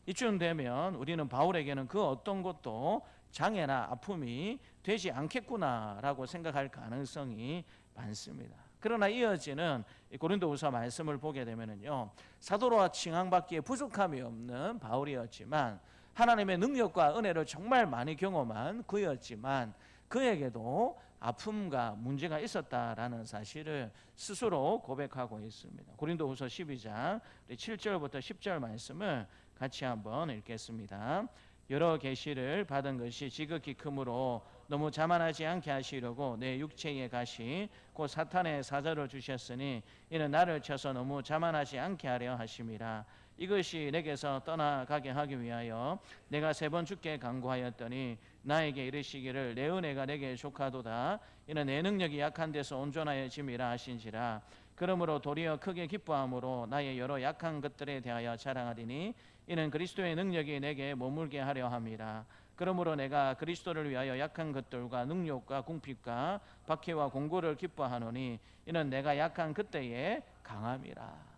이쯤 되면 우리는 바울에게는 그 어떤 것도 장애나 아픔이 되지 않겠구나라고 생각할 가능성이 많습니다. 그러나 이어지는 고린도후서 말씀을 보게 되면요, 사도로 칭함받기에 부족함이 없는 바울이었지만 하나님의 능력과 은혜를 정말 많이 경험한 그였지만 그에게도 아픔과 문제가 있었다라는 사실을 스스로 고백하고 있습니다. 고린도후서 12장 7절부터 10절 말씀을 같이 한번 읽겠습니다. 여러 계시를 받은 것이 지극히 크므로 너무 자만하지 않게 하시려고 내 육체의 가시 곧 사탄의 사자를 주셨으니 이는 나를 쳐서 너무 자만하지 않게 하려 하심이라. 이것이 내게서 떠나가게 하기 위하여 내가 3번 주께 간구하였더니 나에게 이르시기를 내 은혜가 내게 족하도다. 이는 내 능력이 약한 데서 온전하여짐이라 하신지라. 그러므로 도리어 크게 기뻐함으로 나의 여러 약한 것들에 대하여 자랑하리니 이는 그리스도의 능력이 내게 머물게 하려 함이라. 그러므로 내가 그리스도를 위하여 약한 것들과 능력과 궁핍과 박해와 공고를 기뻐하노니 이는 내가 약한 그때에 강함이라.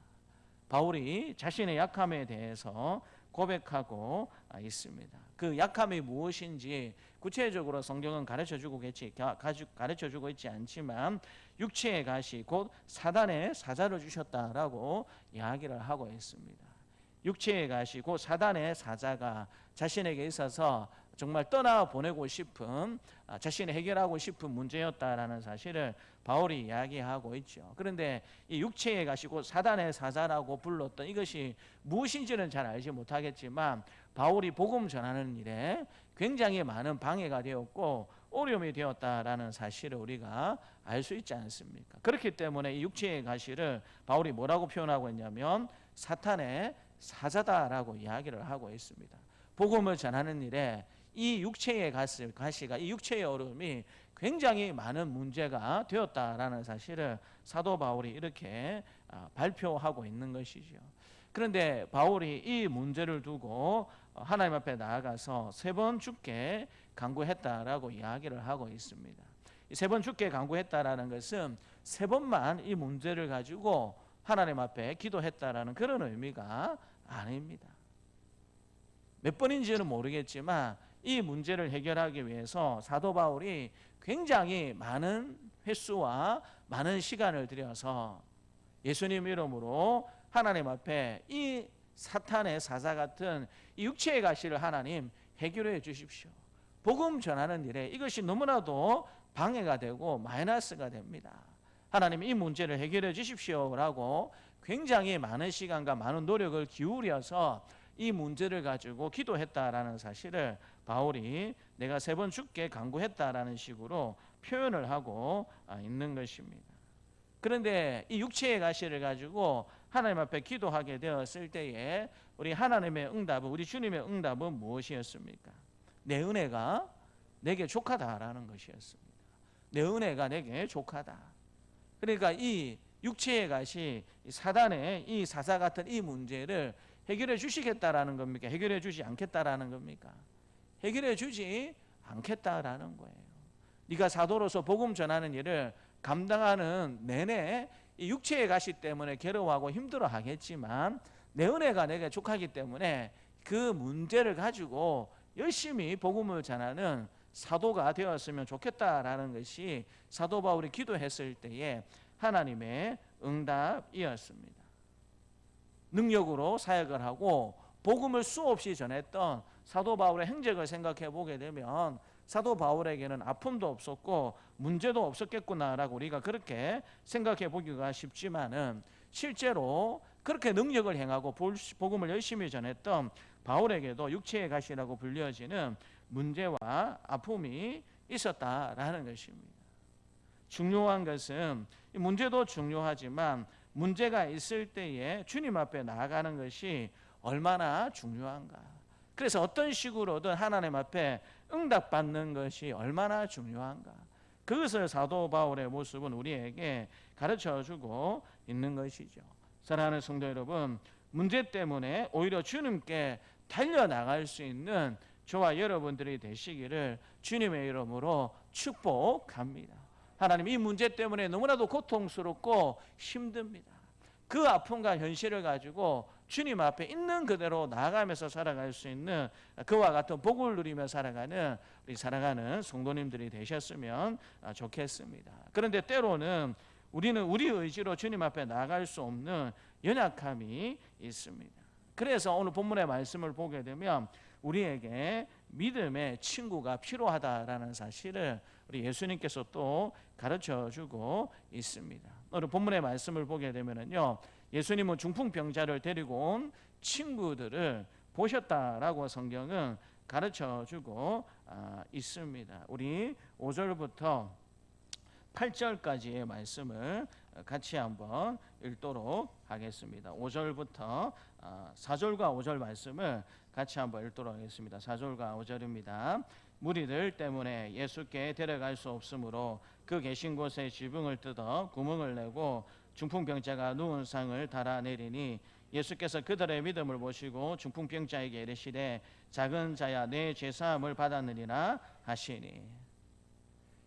바울이 자신의 약함에 대해서 고백하고 있습니다. 그 약함이 무엇인지 구체적으로 성경은 가르쳐주고 있지 않지만 육체의 가시 곧 사단의 사자를 주셨다라고 이야기를 하고 있습니다. 육체의 가시 곧 사단의 사자가 자신에게 있어서 정말 떠나보내고 싶은, 자신이 해결하고 싶은 문제였다라는 사실을 바울이 이야기하고 있죠. 그런데 이 육체의 가시 곧 사단의 사자라고 불렀던 이것이 무엇인지는 잘 알지 못하겠지만 바울이 복음 전하는 일에 굉장히 많은 방해가 되었고 어려움이 되었다라는 사실을 우리가 알 수 있지 않습니까? 그렇기 때문에 이 육체의 가시를 바울이 뭐라고 표현하고 있냐면 사탄의 사자다라고 이야기를 하고 있습니다. 복음을 전하는 일에 이 육체의 가시가, 이 육체의 어려움이 굉장히 많은 문제가 되었다라는 사실을 사도 바울이 이렇게 발표하고 있는 것이죠. 그런데 바울이 이 문제를 두고 하나님 앞에 나아가서 3번 주께 간구했다라고 이야기를 하고 있습니다. 3번 주께 간구했다라는 것은 3번만 이 문제를 가지고 하나님 앞에 기도했다라는 그런 의미가 아닙니다. 몇 번인지는 모르겠지만 이 문제를 해결하기 위해서 사도 바울이 굉장히 많은 횟수와 많은 시간을 들여서 예수님 이름으로 하나님 앞에 이 사탄의 사자 같은 이 육체의 가시를 하나님 해결해 주십시오. 복음 전하는 일에 이것이 너무나도 방해가 되고 마이너스가 됩니다. 하나님 이 문제를 해결해 주십시오라고 굉장히 많은 시간과 많은 노력을 기울여서 이 문제를 가지고 기도했다라는 사실을 바울이 내가 3번 죽게 간구했다라는 식으로 표현을 하고 있는 것입니다. 그런데 이 육체의 가시를 가지고 하나님 앞에 기도하게 되었을 때에 우리 하나님의 응답은, 우리 주님의 응답은 무엇이었습니까? 내 은혜가 내게 족하다라는 것이었습니다. 내 은혜가 내게 족하다. 그러니까 이 육체의 가시, 사단의 이 사사 같은 이 문제를 해결해 주시겠다라는 겁니까? 해결해 주지 않겠다라는 겁니까? 해결해 주지 않겠다라는 거예요. 네가 사도로서 복음 전하는 일을 감당하는 내내 이 육체의 가시 때문에 괴로워하고 힘들어하겠지만 내 은혜가 내게 족하기 때문에 그 문제를 가지고 열심히 복음을 전하는 사도가 되었으면 좋겠다라는 것이 사도 바울이 기도했을 때에 하나님의 응답이었습니다. 능력으로 사역을 하고 복음을 수없이 전했던 사도 바울의 행적을 생각해 보게 되면 사도 바울에게는 아픔도 없었고 문제도 없었겠구나라고 우리가 그렇게 생각해 보기가 쉽지만은 실제로 그렇게 능력을 행하고 복음을 열심히 전했던 바울에게도 육체의 가시라고 불려지는 문제와 아픔이 있었다라는 것입니다. 중요한 것은 문제도 중요하지만 문제가 있을 때에 주님 앞에 나아가는 것이 얼마나 중요한가. 그래서 어떤 식으로든 하나님 앞에 응답받는 것이 얼마나 중요한가. 그것을 사도 바울의 모습은 우리에게 가르쳐주고 있는 것이죠. 사랑하는 성도 여러분, 문제 때문에 오히려 주님께 달려나갈 수 있는 저와 여러분들이 되시기를 주님의 이름으로 축복합니다. 하나님, 이 문제 때문에 너무나도 고통스럽고 힘듭니다. 그 아픔과 현실을 가지고 주님 앞에 있는 그대로 나아가면서 살아갈 수 있는 그와 같은 복을 누리며 살아가는 우리 사랑하는 성도님들이 되셨으면 좋겠습니다. 그런데 때로는 우리는 우리 의지로 주님 앞에 나아갈 수 없는 연약함이 있습니다. 그래서 오늘 본문의 말씀을 보게 되면 우리에게 믿음의 친구가 필요하다라는 사실을 우리 예수님께서 또 가르쳐주고 있습니다. 오늘 본문의 말씀을 보게 되면요, 예수님은 중풍병자를 데리고 온 친구들을 보셨다라고 성경은 가르쳐주고 있습니다. 우리 5절부터 8절까지의 말씀을 같이 한번 읽도록 하겠습니다. 5절부터 4절과 5절 말씀을 같이 한번 읽도록 하겠습니다. 4절과 5절입니다. 무리들 때문에 예수께 데려갈 수 없으므로 그 계신 곳에 지붕을 뜯어 구멍을 내고 중풍병자가 누운 상을 달아내리니 예수께서 그들의 믿음을 보시고 중풍병자에게 이르시되 작은 자야 내 죄사함을 받았느니라 하시니.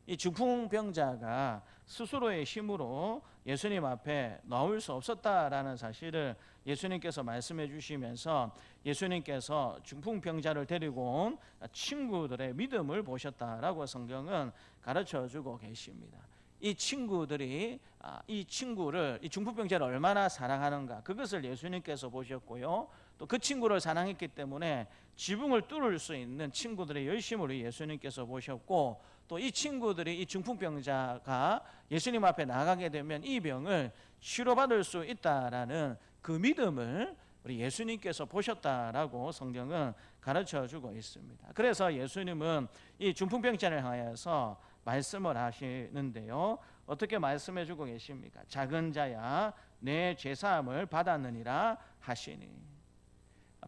이 중풍병자가 스스로의 힘으로 예수님 앞에 나올 수 없었다라는 사실을 예수님께서 말씀해 주시면서 예수님께서 중풍병자를 데리고 온 친구들의 믿음을 보셨다라고 성경은 가르쳐 주고 계십니다. 이 친구들이 이 중풍병자를 얼마나 사랑하는가, 그것을 예수님께서 보셨고요. 또 그 친구를 사랑했기 때문에 지붕을 뚫을 수 있는 친구들의 열심을 예수님께서 보셨고, 또 이 친구들이 이 중풍병자가 예수님 앞에 나가게 되면 이 병을 치료받을 수 있다라는 그 믿음을 우리 예수님께서 보셨다라고 성경은 가르쳐주고 있습니다. 그래서 예수님은 이 중풍병자를 향해서 말씀을 하시는데요, 어떻게 말씀해주고 계십니까? 작은 자야 내 죄사함을 받았느니라 하시니.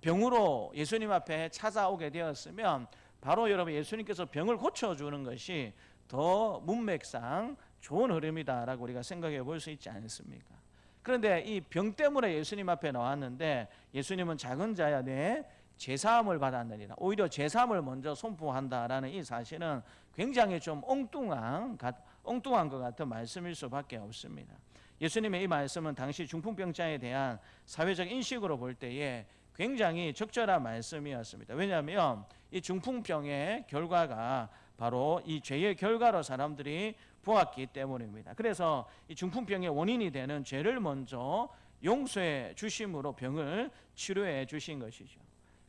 병으로 예수님 앞에 찾아오게 되었으면 바로 여러분 예수님께서 병을 고쳐주는 것이 더 문맥상 좋은 흐름이다라고 우리가 생각해 볼 수 있지 않습니까? 그런데 이 병 때문에 예수님 앞에 나왔는데 예수님은 작은 자야 내 죄사함을 받았느니라, 오히려 죄사함을 먼저 선포한다라는 이 사실은 굉장히 좀 엉뚱한 것 같은 말씀일 수밖에 없습니다. 예수님의 이 말씀은 당시 중풍병자에 대한 사회적 인식으로 볼 때에 굉장히 적절한 말씀이었습니다. 왜냐하면 이 중풍병의 결과가 바로 이 죄의 결과로 사람들이 보았기 때문입니다. 그래서 이 중풍병의 원인이 되는 죄를 먼저 용서해 주심으로 병을 치료해 주신 것이죠.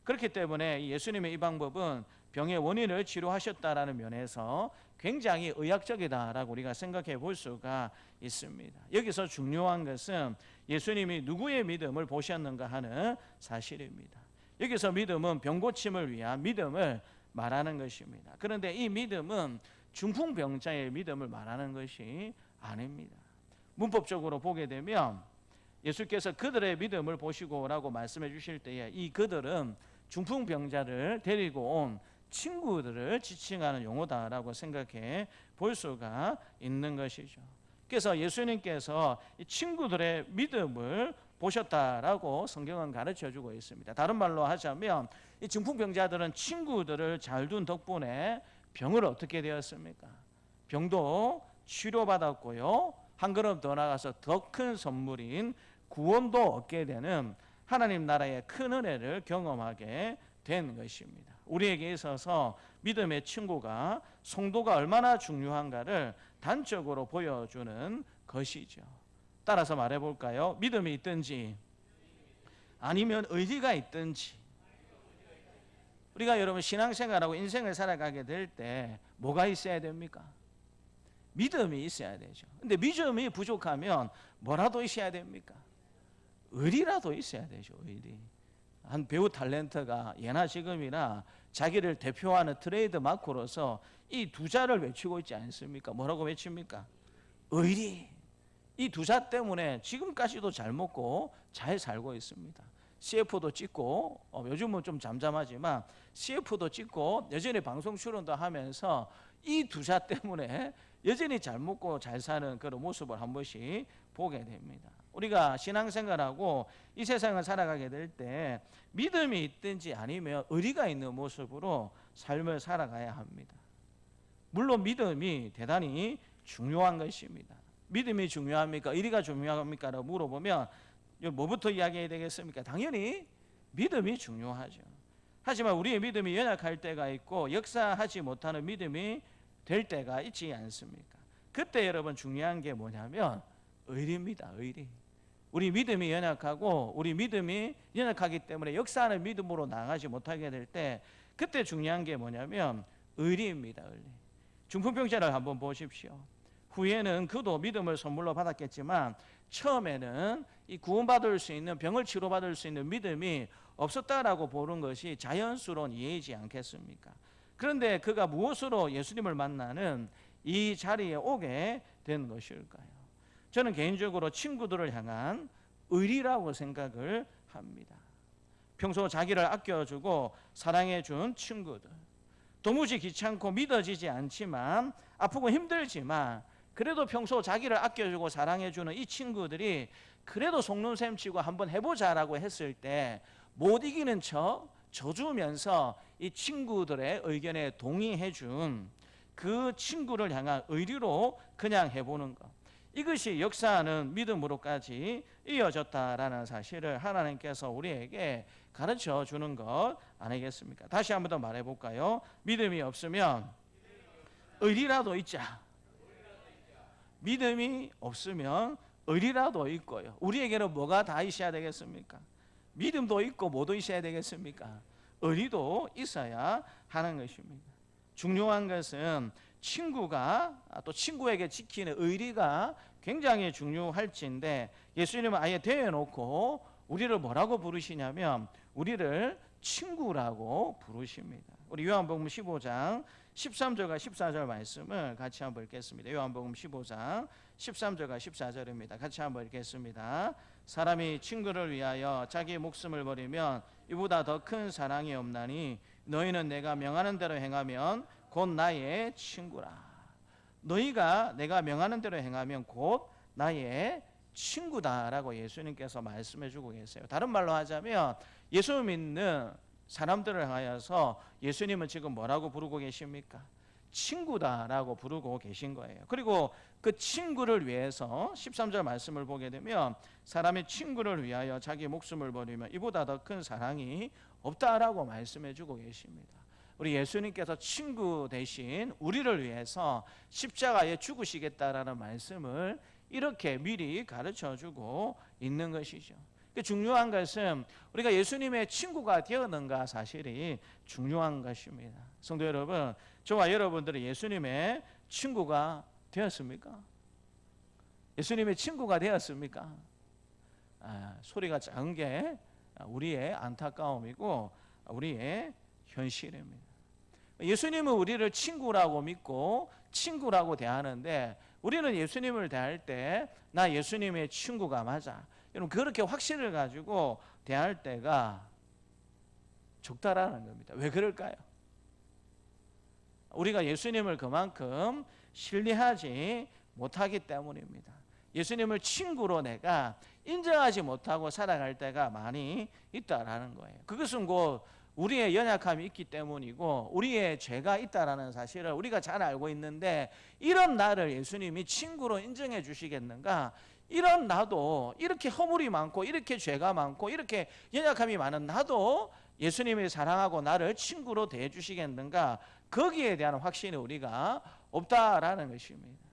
그렇기 때문에 예수님의 이 방법은 병의 원인을 치료하셨다라는 면에서 굉장히 의학적이다라고 우리가 생각해 볼 수가 있습니다. 여기서 중요한 것은 예수님이 누구의 믿음을 보셨는가 하는 사실입니다. 여기서 믿음은 병 고침을 위한 믿음을 말하는 것입니다. 그런데 이 믿음은 중풍병자의 믿음을 말하는 것이 아닙니다. 문법적으로 보게 되면 예수께서 그들의 믿음을 보시고라고 말씀해 주실 때에 이 그들은 중풍병자를 데리고 온 친구들을 지칭하는 용어다라고 생각해 볼 수가 있는 것이죠. 그래서 예수님께서 이 친구들의 믿음을 보셨다라고 성경은 가르쳐 주고 있습니다. 다른 말로 하자면 이 중풍병자들은 친구들을 잘 둔 덕분에 병을 어떻게 되었습니까? 병도 치료받았고요. 한 걸음 더 나가서 더 큰 선물인 구원도 얻게 되는 하나님 나라의 큰 은혜를 경험하게 된 것입니다. 우리에게 있어서 믿음의 친구가 성도가 얼마나 중요한가를 단적으로 보여주는 것이죠. 따라서 말해볼까요? 믿음이 있든지 아니면 의리가 있든지, 우리가 여러분 신앙생활하고 인생을 살아가게 될 때 뭐가 있어야 됩니까? 믿음이 있어야 되죠. 근데 믿음이 부족하면 뭐라도 있어야 됩니까? 의리라도 있어야 되죠. 의리. 한 배우 탤런트가 예나 지금이나 자기를 대표하는 트레이드 마크로서 이 두 자를 외치고 있지 않습니까? 뭐라고 외칩니까? 의리. 이 두 자 때문에 지금까지도 잘 먹고 잘 살고 있습니다. CF도 찍고 요즘은 좀 잠잠하지만 CF도 찍고 여전히 방송 출연도 하면서 이 두 자 때문에 여전히 잘 먹고 잘 사는 그런 모습을 한 번씩 보게 됩니다. 우리가 신앙생활하고 이 세상을 살아가게 될 때 믿음이 있든지 아니면 의리가 있는 모습으로 삶을 살아가야 합니다. 물론 믿음이 대단히 중요한 것입니다. 믿음이 중요합니까? 의리가 중요합니까? 라고 물어보면 뭐부터 이야기해야 되겠습니까? 당연히 믿음이 중요하죠. 하지만 우리의 믿음이 연약할 때가 있고 역사하지 못하는 믿음이 될 때가 있지 않습니까? 그때 여러분 중요한 게 뭐냐면 의리입니다. 의리. 우리 믿음이 연약하고 우리 믿음이 연약하기 때문에 역사하는 믿음으로 나가지 못하게 될 때 그때 중요한 게 뭐냐면 의리입니다. 의리. 중풍병자를 한번 보십시오. 후에는 그도 믿음을 선물로 받았겠지만 처음에는 이 구원받을 수 있는, 병을 치료받을 수 있는 믿음이 없었다라고 보는 것이 자연스러운 이해이지 않겠습니까? 그런데 그가 무엇으로 예수님을 만나는 이 자리에 오게 된 것일까요? 저는 개인적으로 친구들을 향한 의리라고 생각을 합니다. 평소 자기를 아껴주고 사랑해준 친구들, 도무지 귀찮고 믿어지지 않지만 아프고 힘들지만 그래도 평소 자기를 아껴주고 사랑해주는 이 친구들이 그래도 속눈샘 치고 한번 해보자라고 했을 때 못 이기는 척 져주면서 이 친구들의 의견에 동의해준 그 친구를 향한 의리로 그냥 해보는 것, 이것이 역사하는 믿음으로까지 이어졌다라는 사실을 하나님께서 우리에게 가르쳐 주는 것 아니겠습니까? 다시 한번 더 말해볼까요? 믿음이 없으면 의리라도 있자. 믿음이 없으면 의리라도 있고요. 우리에게는 뭐가 다 있어야 되겠습니까? 믿음도 있고 뭐도 있어야 되겠습니까? 의리도 있어야 하는 것입니다. 중요한 것은 친구가 또 친구에게 지키는 의리가 굉장히 중요할지인데 예수님은 아예 대해놓고 우리를 뭐라고 부르시냐면 우리를 친구라고 부르십니다. 우리 요한복음 15장 13절과 14절 말씀을 같이 한번 읽겠습니다. 요한복음 15장 13절과 14절입니다. 같이 한번 읽겠습니다. 사람이 친구를 위하여 자기 목숨을 버리면 이보다 더 큰 사랑이 없나니 너희는 내가 명하는 대로 행하면 곧 나의 친구라. 너희가 내가 명하는 대로 행하면 곧 나의 친구다라고 예수님께서 말씀해 주고 계세요. 다른 말로 하자면 예수 믿는 사람들을 향하여서 예수님은 지금 뭐라고 부르고 계십니까? 친구다라고 부르고 계신 거예요. 그리고 그 친구를 위해서 13절 말씀을 보게 되면 사람이 친구를 위하여 자기 목숨을 버리면 이보다 더 큰 사랑이 없다라고 말씀해 주고 계십니다. 우리 예수님께서 친구 대신 우리를 위해서 십자가에 죽으시겠다라는 말씀을 이렇게 미리 가르쳐 주고 있는 것이죠. 중요한 것은 우리가 예수님의 친구가 되었는가 사실이 중요한 것입니다. 성도 여러분, 저와 여러분들은 예수님의 친구가 되었습니까? 예수님의 친구가 되었습니까? 소리가 작은 게 우리의 안타까움이고 우리의 현실입니다. 예수님은 우리를 친구라고 믿고 친구라고 대하는데 우리는 예수님을 대할 때 나 예수님의 친구가 맞아. 여러분 그렇게 확신을 가지고 대할 때가 적다라는 겁니다. 왜 그럴까요? 우리가 예수님을 그만큼 신뢰하지 못하기 때문입니다. 예수님을 친구로 내가 인정하지 못하고 살아갈 때가 많이 있다라는 거예요. 그것은 곧 우리의 연약함이 있기 때문이고 우리의 죄가 있다라는 사실을 우리가 잘 알고 있는데 이런 나를 예수님이 친구로 인정해 주시겠는가? 이런 나도 이렇게 허물이 많고 이렇게 죄가 많고 이렇게 연약함이 많은 나도 예수님이 사랑하고 나를 친구로 대해 주시겠는가? 거기에 대한 확신이 우리가 없다라는 것입니다.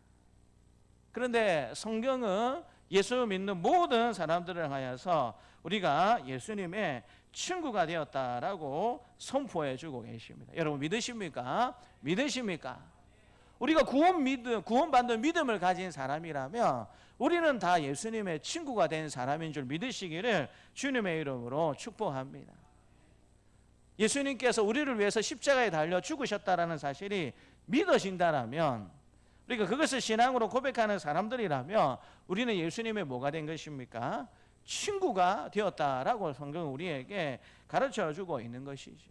그런데 성경은 예수 믿는 모든 사람들을 하여서 우리가 예수님의 친구가 되었다라고 선포해 주고 계십니다. 여러분 믿으십니까? 믿으십니까? 우리가 구원받는 믿음을 가진 사람이라면 우리는 다 예수님의 친구가 된 사람인 줄 믿으시기를 주님의 이름으로 축복합니다. 예수님께서 우리를 위해서 십자가에 달려 죽으셨다라는 사실이 믿어진다라면 우리가 그것을 신앙으로 고백하는 사람들이라면 우리는 예수님의 뭐가 된 것입니까? 친구가 되었다라고 성경은 우리에게 가르쳐주고 있는 것이죠.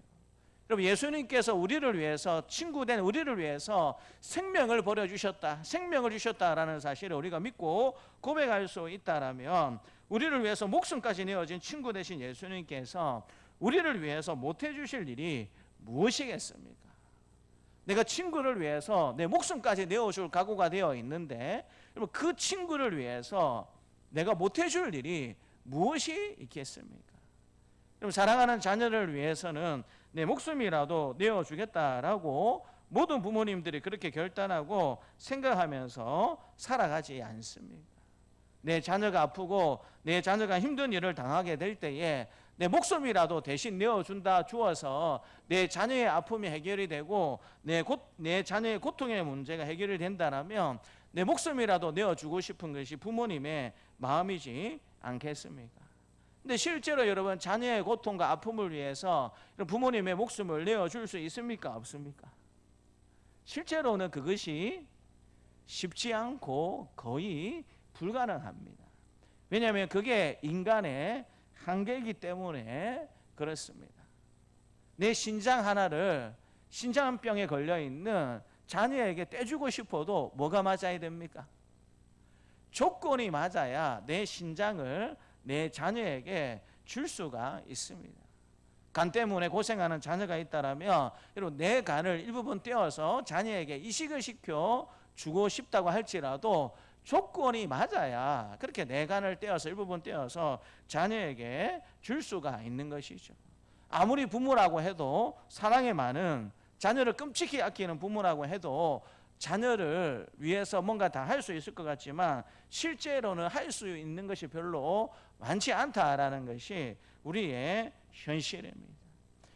여러분 예수님께서 우리를 위해서 친구된 우리를 위해서 생명을 버려주셨다, 생명을 주셨다라는 사실을 우리가 믿고 고백할 수 있다라면 우리를 위해서 목숨까지 내어진 친구 되신 예수님께서 우리를 위해서 못해 주실 일이 무엇이겠습니까? 내가 친구를 위해서 내 목숨까지 내어줄 각오가 되어 있는데 여러분 그 친구를 위해서 내가 못해 줄 일이 무엇이 있겠습니까? 여러분 사랑하는 자녀를 위해서는 내 목숨이라도 내어주겠다라고 모든 부모님들이 그렇게 결단하고 생각하면서 살아가지 않습니까? 내 자녀가 아프고 내 자녀가 힘든 일을 당하게 될 때에 내 목숨이라도 대신 내어준다 주어서 내 자녀의 아픔이 해결이 되고 내 자녀의 고통의 문제가 해결이 된다면 내 목숨이라도 내어주고 싶은 것이 부모님의 마음이지 않겠습니까? 근데 실제로 여러분 자녀의 고통과 아픔을 위해서 부모님의 목숨을 내어줄 수 있습니까? 없습니까? 실제로는 그것이 쉽지 않고 거의 불가능합니다. 왜냐하면 그게 인간의 한계이기 때문에 그렇습니다. 내 신장 하나를 신장병에 걸려있는 자녀에게 떼주고 싶어도 뭐가 맞아야 됩니까? 조건이 맞아야 내 신장을 내 자녀에게 줄 수가 있습니다. 간 때문에 고생하는 자녀가 있다라면 여러분 내 간을 일부분 떼어서 자녀에게 이식을 시켜 주고 싶다고 할지라도 조건이 맞아야 그렇게 내 간을 떼어서 일부분 떼어서 자녀에게 줄 수가 있는 것이죠. 아무리 부모라고 해도 사랑이 많은 자녀를 끔찍히 아끼는 부모라고 해도 자녀를 위해서 뭔가 다 할 수 있을 것 같지만 실제로는 할 수 있는 것이 별로 많지 않다라는 것이 우리의 현실입니다.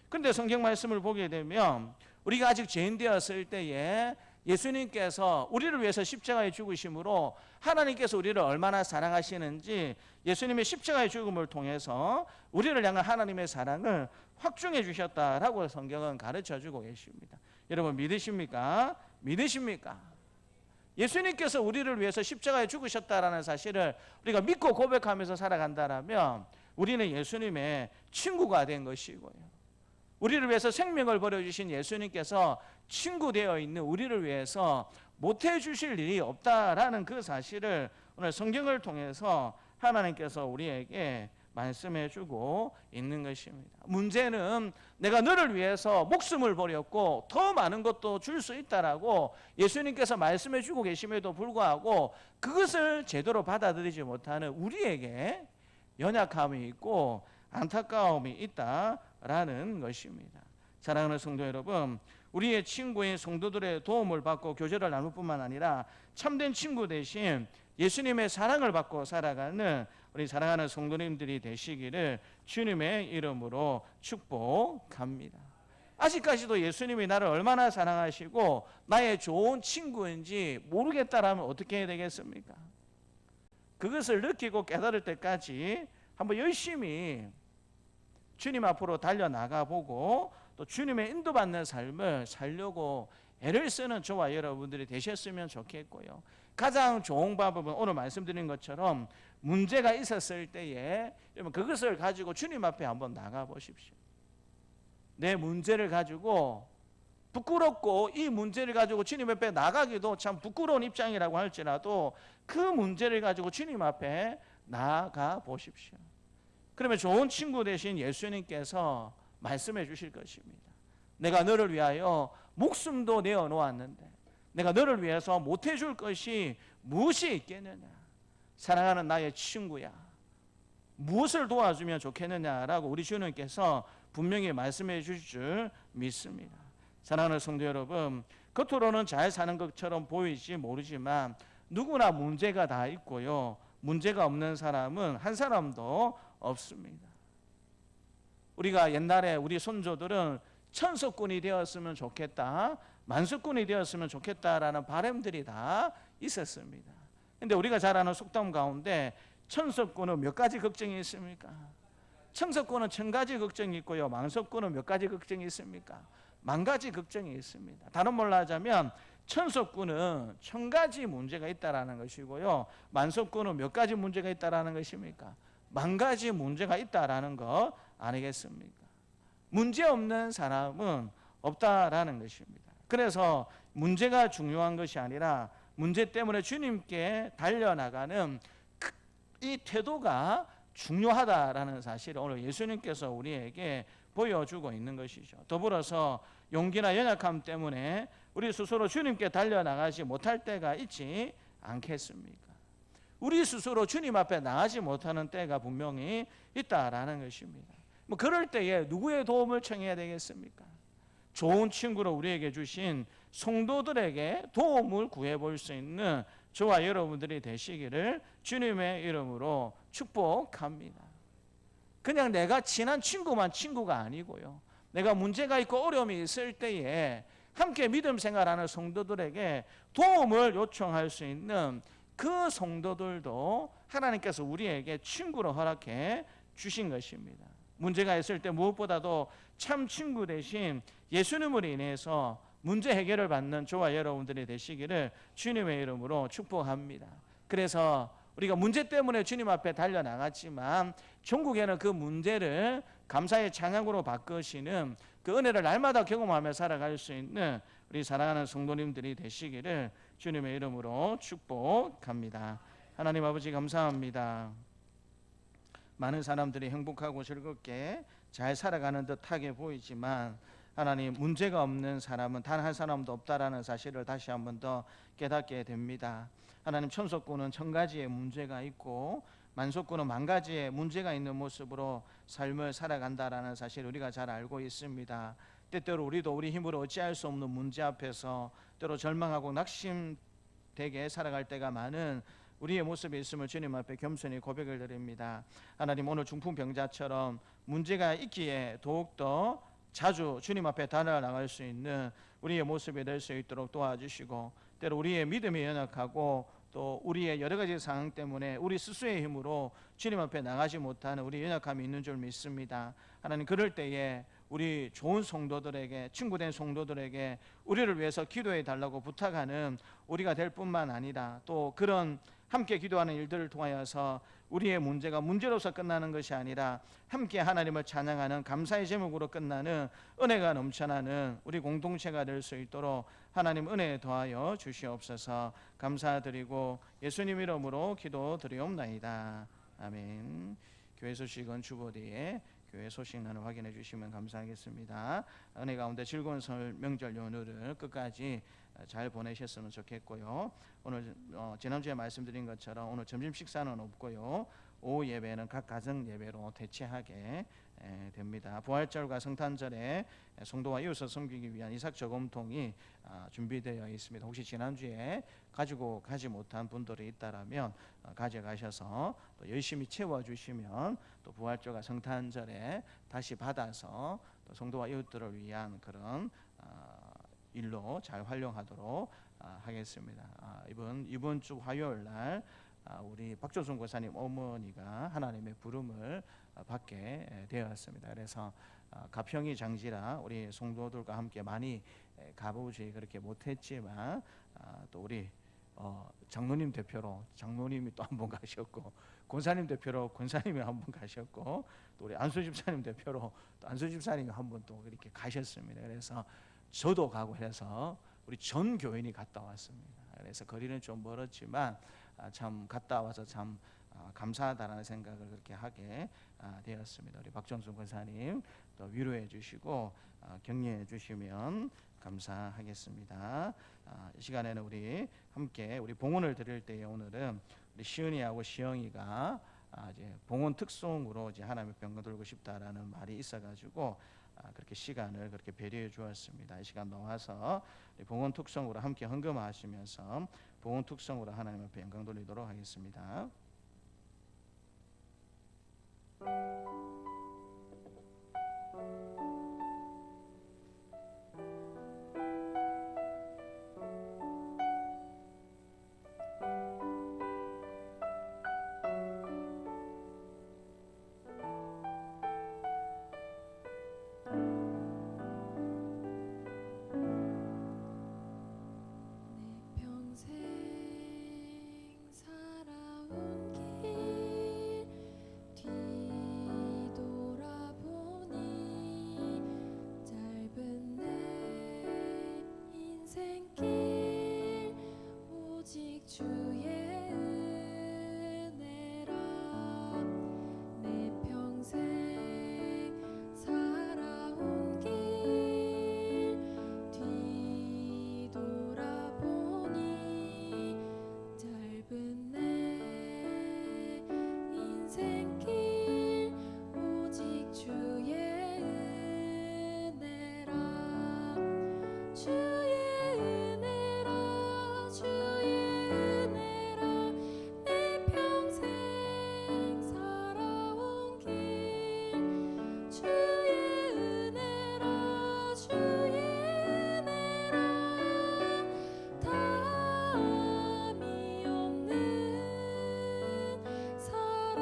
그런데 성경 말씀을 보게 되면 우리가 아직 죄인 되었을 때에 예수님께서 우리를 위해서 십자가에 죽으심으로 하나님께서 우리를 얼마나 사랑하시는지 예수님의 십자가의 죽음을 통해서 우리를 향한 하나님의 사랑을 확증해 주셨다라고 성경은 가르쳐주고 계십니다. 여러분 믿으십니까? 믿으십니까? 예수님께서 우리를 위해서 십자가에 죽으셨다라는 사실을 우리가 믿고 고백하면서 살아간다라면 우리는 예수님의 친구가 된 것이고요. 우리를 위해서 생명을 버려주신 예수님께서 친구 되어 있는 우리를 위해서 못해 주실 일이 없다라는 그 사실을 오늘 성경을 통해서 하나님께서 우리에게 말씀해 주고 있는 것입니다. 문제는 내가 너를 위해서 목숨을 버렸고 더 많은 것도 줄 수 있다라고 예수님께서 말씀해 주고 계심에도 불구하고 그것을 제대로 받아들이지 못하는 우리에게 연약함이 있고 안타까움이 있다라는 것입니다. 사랑하는 성도 여러분, 우리의 친구인 성도들의 도움을 받고 교제를 나눌 뿐만 아니라 참된 친구 대신 예수님의 사랑을 받고 살아가는 우리 사랑하는 성도님들이 되시기를 주님의 이름으로 축복합니다. 아직까지도 예수님이 나를 얼마나 사랑하시고 나의 좋은 친구인지 모르겠다라면 어떻게 해야 되겠습니까? 그것을 느끼고 깨달을 때까지 한번 열심히 주님 앞으로 달려나가 보고 또 주님의 인도받는 삶을 살려고 애를 쓰는 저와 여러분들이 되셨으면 좋겠고요. 가장 좋은 방법은 오늘 말씀드린 것처럼 문제가 있었을 때에 여러분 그것을 가지고 주님 앞에 한번 나가 보십시오. 내 문제를 가지고 부끄럽고 이 문제를 가지고 주님 앞에 나가기도 참 부끄러운 입장이라고 할지라도 그 문제를 가지고 주님 앞에 나가 보십시오. 그러면 좋은 친구 되신 예수님께서 말씀해 주실 것입니다. 내가 너를 위하여 목숨도 내어 놓았는데 내가 너를 위해서 못해 줄 것이 무엇이 있겠느냐. 사랑하는 나의 친구야, 무엇을 도와주면 좋겠느냐라고 우리 주님께서 분명히 말씀해 주실 줄 믿습니다. 사랑하는 성도 여러분, 겉으로는 잘 사는 것처럼 보이지 모르지만 누구나 문제가 다 있고요, 문제가 없는 사람은 한 사람도 없습니다. 우리가 옛날에 우리 손조들은 천석군이 되었으면 좋겠다, 만석군이 되었으면 좋겠다라는 바람들이 다 있었습니다. 근데 우리가 잘 아는 속담 가운데 천석군은 몇 가지 걱정이 있습니까? 천석군은 1000가지 걱정이 있고요, 만석군은 몇 가지 걱정이 있습니까? 10,000가지 걱정이 있습니다. 다른 말로 하자면 천석군은 1000가지 문제가 있다라는 것이고요, 만석군은 몇 가지 문제가 있다라는 것입니까? 10,000가지 문제가 있다라는 거 아니겠습니까? 문제 없는 사람은 없다라는 것입니다. 그래서 문제가 중요한 것이 아니라 문제 때문에 주님께 달려나가는 이 태도가 중요하다라는 사실을 오늘 예수님께서 우리에게 보여주고 있는 것이죠. 더불어서 용기나 연약함 때문에 우리 스스로 주님께 달려나가지 못할 때가 있지 않겠습니까? 우리 스스로 주님 앞에 나가지 못하는 때가 분명히 있다라는 것입니다. 뭐 그럴 때에 누구의 도움을 청해야 되겠습니까? 좋은 친구로 우리에게 주신 성도들에게 도움을 구해볼 수 있는 저와 여러분들이 되시기를 주님의 이름으로 축복합니다. 그냥 내가 친한 친구만 친구가 아니고요, 내가 문제가 있고 어려움이 있을 때에 함께 믿음 생활하는 성도들에게 도움을 요청할 수 있는 그 성도들도 하나님께서 우리에게 친구로 허락해 주신 것입니다. 문제가 있을 때 무엇보다도 참 친구 대신 예수님으로 인해서 문제 해결을 받는 저와 여러분들이 되시기를 주님의 이름으로 축복합니다. 그래서 우리가 문제 때문에 주님 앞에 달려나갔지만 전국에는 그 문제를 감사의 찬양으로 바꾸시는 그 은혜를 날마다 경험하며 살아갈 수 있는 우리 사랑하는 성도님들이 되시기를 주님의 이름으로 축복합니다. 하나님 아버지 감사합니다. 많은 사람들이 행복하고 즐겁게 잘 살아가는 듯하게 보이지만 하나님, 문제가 없는 사람은 단 한 사람도 없다라는 사실을 다시 한 번 더 깨닫게 됩니다. 하나님, 천석군은 1000가지의 문제가 있고 만석군은 10,000가지의 문제가 있는 모습으로 삶을 살아간다라는 사실을 우리가 잘 알고 있습니다. 때때로 우리도 우리 힘으로 어찌할 수 없는 문제 앞에서 때로 절망하고 낙심되게 살아갈 때가 많은 우리의 모습이 있음을 주님 앞에 겸손히 고백을 드립니다. 하나님, 오늘 중풍병자처럼 문제가 있기에 더욱더 자주 주님 앞에 달려나갈 수 있는 우리의 모습이 될 수 있도록 도와주시고, 때로 우리의 믿음이 연약하고 또 우리의 여러 가지 상황 때문에 우리 스스로의 힘으로 주님 앞에 나가지 못하는 우리 연약함이 있는 줄 믿습니다. 하나님, 그럴 때에 우리 좋은 성도들에게, 친구된 성도들에게 우리를 위해서 기도해 달라고 부탁하는 우리가 될 뿐만 아니라 또 그런 함께 기도하는 일들을 통하여서 우리의 문제가 문제로서 끝나는 것이 아니라 함께 하나님을 찬양하는 감사의 제목으로 끝나는 은혜가 넘쳐나는 우리 공동체가 될 수 있도록 하나님 은혜 더하여 주시옵소서. 감사드리고 예수님 이름으로 기도드리옵나이다. 아멘. 교회 소식은 주보 뒤에 교회 소식란을 확인해 주시면 감사하겠습니다. 은혜 가운데 즐거운 설 명절 연휴를 끝까지 잘 보내셨으면 좋겠고요. 오늘 지난주에 말씀드린 것처럼 오늘 점심 식사는 없고요, 오후 예배는 각 가정 예배로 대체하게 됩니다. 부활절과 성탄절에 성도와 이웃을 섬기기 위한 이삭 저금통이 준비되어 있습니다. 혹시 지난주에 가지고 가지 못한 분들이 있다라면 가져가셔서 또 열심히 채워주시면 또 부활절과 성탄절에 다시 받아서 또 성도와 이웃들을 위한 그런 일로 잘 활용하도록 하겠습니다. 이번 주 화요일 날 우리 박조순 고사님 어머니가 하나님의 부름을 받게 되었습니다. 그래서 가평이 장지라 우리 성도들과 함께 많이 가보지 그렇게 못했지만 또 우리 장로님 대표로 장로님이 또 한 번 가셨고, 권사님 대표로 권사님이 한 번 가셨고, 또 우리 안수 집사님 대표로 또 안수 집사님이 한 번 또 이렇게 가셨습니다. 그래서 저도 가고 해서 우리 전 교인이 갔다 왔습니다. 그래서 거리는 좀 멀었지만 참 갔다 와서 참 감사하다라는 생각을 그렇게 하게 되었습니다. 우리 박정순 권사님 또 위로해 주시고 격려해 주시면 감사하겠습니다. 이 시간에는 우리 함께 우리 봉헌을 드릴 때에 오늘은 우리 시은이하고 시영이가 이제 봉헌 특송으로 이제 하나님의 병거 들고 싶다라는 말이 있어가지고 그렇게 시간을 그렇게 배려해 주었습니다. 이 시간 나와서 봉헌 특송으로 함께 헌금하시면서 봉헌 특송으로 하나님 앞에 영광 돌리도록 하겠습니다. 내 평생 살아온 길 뒤돌아보니 짧은 내 인생길 오직 주의 은혜라. 내 평생 살아온 길 뒤돌아보니 짧은 내 인생길 오직 주의 은혜라. 주의 은혜라 주의 은혜라. 내 평생 살아온 길 주의 은혜라 주의 은혜라. 담이 없는 사랑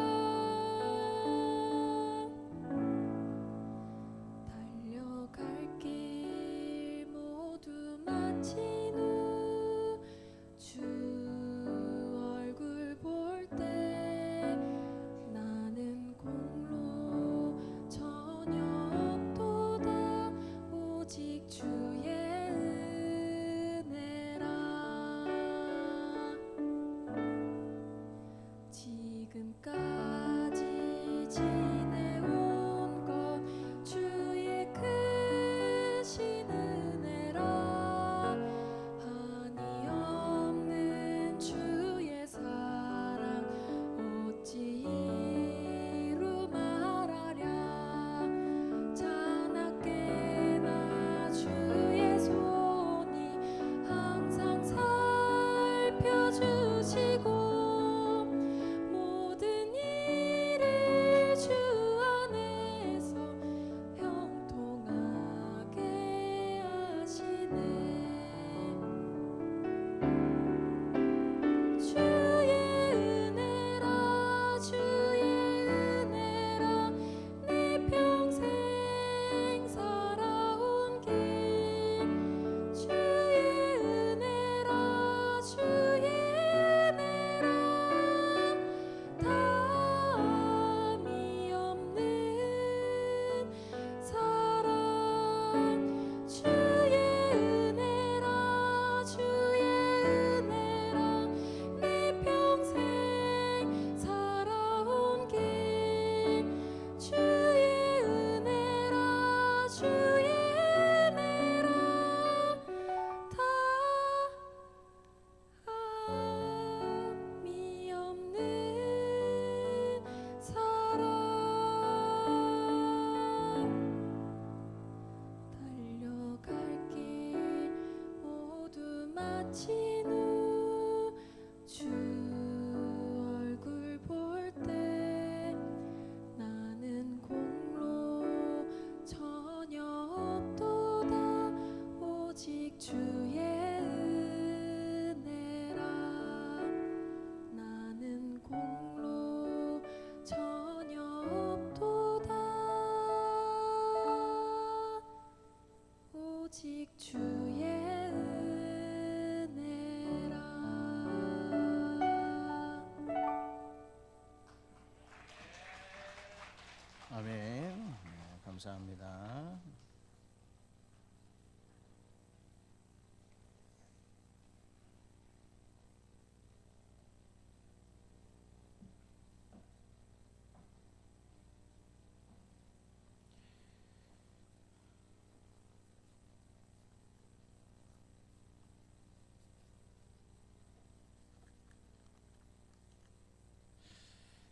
감사합니다.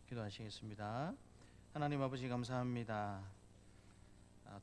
기도하시겠습니다. 하나님 아버지 감사합니다.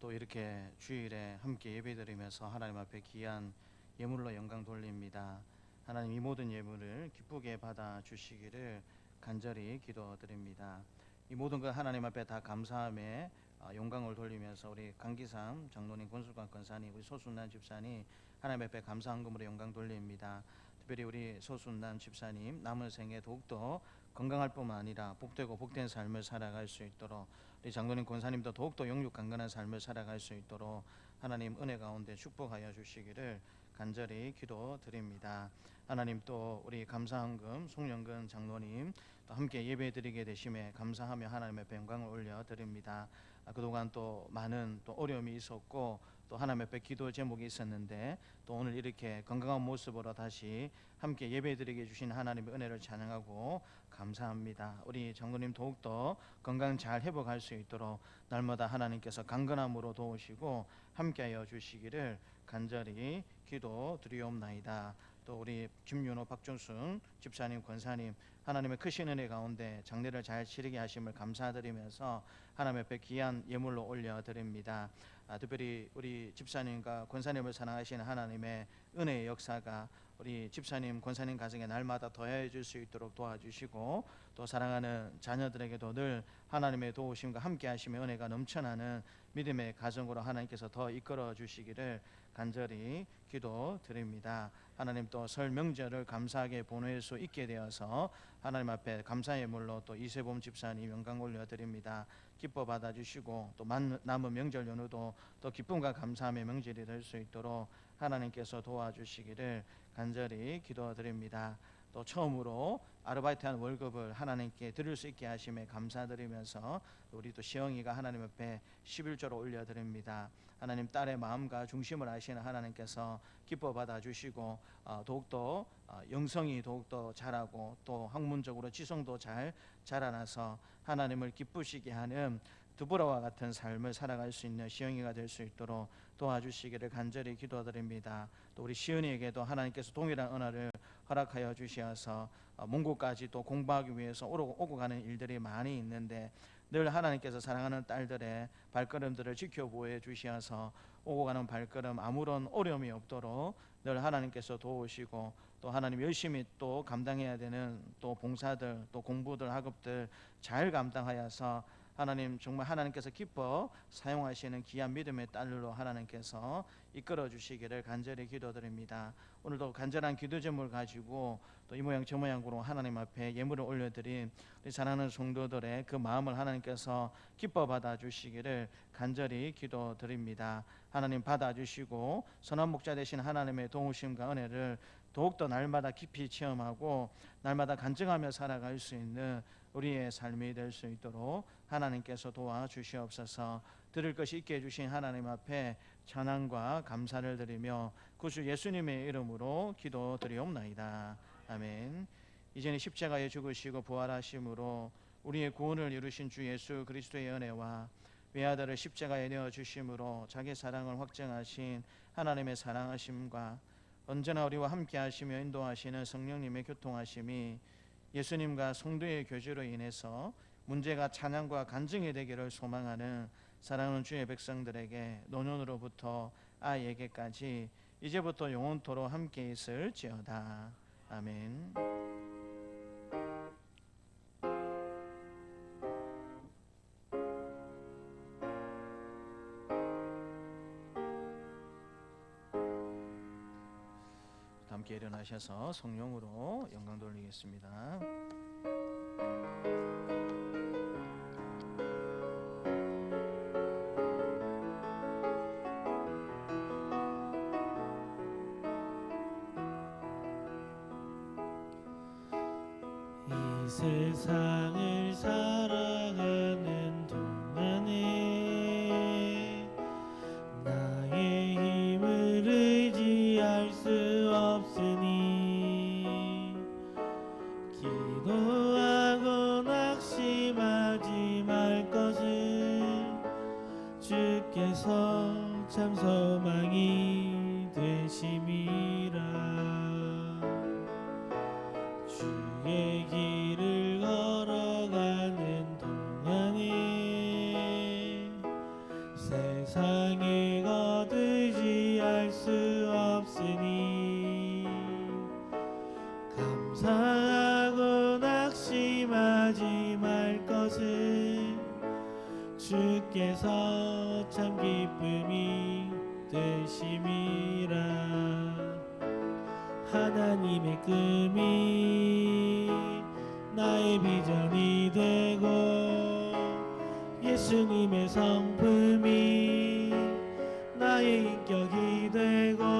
또 이렇게 주일에 함께 예배드리면서 하나님 앞에 귀한 예물로 영광 돌립니다. 하나님 이 모든 예물을 기쁘게 받아 주시기를 간절히 기도드립니다. 이 모든 것 하나님 앞에 다 감사함에 영광을 돌리면서 우리 강기삼 장로님, 권술관 권사님, 우리 소순난 집사님 하나님 앞에 감사한금으로 영광 돌립니다. 특별히 우리 소순난 집사님 남은 생에 더욱더 건강할 뿐만 아니라 복되고 복된 삶을 살아갈 수 있도록, 우리 장로님 권사님도 더욱더 영육 강건한 삶을 살아갈 수 있도록 하나님 은혜 가운데 축복하여 주시기를 간절히 기도드립니다. 하나님 또 우리 감사헌금 송영근 장로님 또 함께 예배드리게 되심에 감사하며 하나님 앞에 영광을 올려드립니다. 그동안 또 많은 또 어려움이 있었고 또 하나님 앞에 기도 제목이 있었는데 또 오늘 이렇게 건강한 모습으로 다시 함께 예배드리게 주신 하나님의 은혜를 찬양하고 감사합니다. 우리 장로님 더욱더 건강 잘 회복할 수 있도록 날마다 하나님께서 강건함으로 도우시고 함께하여 주시기를 간절히 기도드리옵나이다. 또 우리 김윤호, 박준순 집사님, 권사님 하나님의 크신 은혜 가운데 장례를 잘 치르게 하심을 감사드리면서 하나님 앞에 귀한 예물로 올려드립니다. 특별히 우리 집사님과 권사님을 사랑하시는 하나님의 은혜의 역사가 우리 집사님, 권사님 가정에 날마다 더해질 수 있도록 도와주시고 또 사랑하는 자녀들에게도 늘 하나님의 도우심과 함께 하심의 은혜가 넘쳐나는 믿음의 가정으로 하나님께서 더 이끌어 주시기를 간절히 기도드립니다. 하나님 또 설 명절을 감사하게 보낼 수 있게 되어서 하나님 앞에 감사의 물로 또 이세범 집사님 영광 올려드립니다. 기뻐 받아주시고 또 남은 명절 연휴도 또 기쁨과 감사함의 명절이 될 수 있도록 하나님께서 도와주시기를 간절히 기도드립니다. 또 처음으로 아르바이트한 월급을 하나님께 드릴 수 있게 하심에 감사드리면서 우리 또 시영이가 하나님 앞에 11조로 올려드립니다. 하나님 딸의 마음과 중심을 아시는 하나님께서 기뻐 받아주시고 더욱더 영성이 더욱더 자라고 또 학문적으로 지성도 잘 자라나서 하나님을 기쁘시게 하는 드보라와 같은 삶을 살아갈 수 있는 시영이가 될 수 있도록 도와주시기를 간절히 기도드립니다. 또 우리 시은이에게도 하나님께서 동일한 은혜를 허락하여 주시어서 몽고까지 또 공부하기 위해서 오고 가는 일들이 많이 있는데 늘 하나님께서 사랑하는 딸들의 발걸음들을 지켜보여 주시어서 오고 가는 발걸음 아무런 어려움이 없도록 늘 하나님께서 도우시고 또 하나님 열심히 또 감당해야 되는 또 봉사들 또 공부들 학업들 잘 감당하여서 하나님 정말 하나님께서 기뻐 사용하시는 귀한 믿음의 딸로 하나님께서 이끌어 주시기를 간절히 기도드립니다. 오늘도 간절한 기도 제목을 가지고 또 이 모양 저 모양으로 하나님 앞에 예물을 올려드린 우리 사랑하는 성도들의 그 마음을 하나님께서 기뻐 받아주시기를 간절히 기도드립니다. 하나님 받아주시고 선한 목자 되신 하나님의 도우심과 은혜를 더욱더 날마다 깊이 체험하고 날마다 간증하며 살아갈 수 있는 우리의 삶이 될 수 있도록 하나님께서 도와주시옵소서. 드릴 것이 있게 해주신 하나님 앞에 찬양과 감사를 드리며 구주 예수님의 이름으로 기도드리옵나이다. 아멘. 이제는 십자가에 죽으시고 부활하심으로 우리의 구원을 이루신 주 예수 그리스도의 은혜와 외아들을 십자가에 내어주심으로 자기 사랑을 확증하신 하나님의 사랑하심과 언제나 우리와 함께 하시며 인도하시는 성령님의 교통하심이 예수님과 성도의 교제로 인해서 문제가 찬양과 간증이 되기를 소망하는 사랑하는 주의 백성들에게 노년으로부터 아이에게까지 이제부터 영원토록 함께 있을지어다. 아멘. 함께 일어나셔서 성령으로 영광 돌리겠습니다. 이 세상을 살아가는 동안에 참 소망이 되심이라. 주의 길을 걸어가는 동안에 세상에 거두지 알 수 없으니 감사하고 낙심하지 말 것을 주께서 참 기쁨이 되심이라. 하나님의 꿈이 나의 비전이 되고 예수님의 성품이 나의 인격이 되고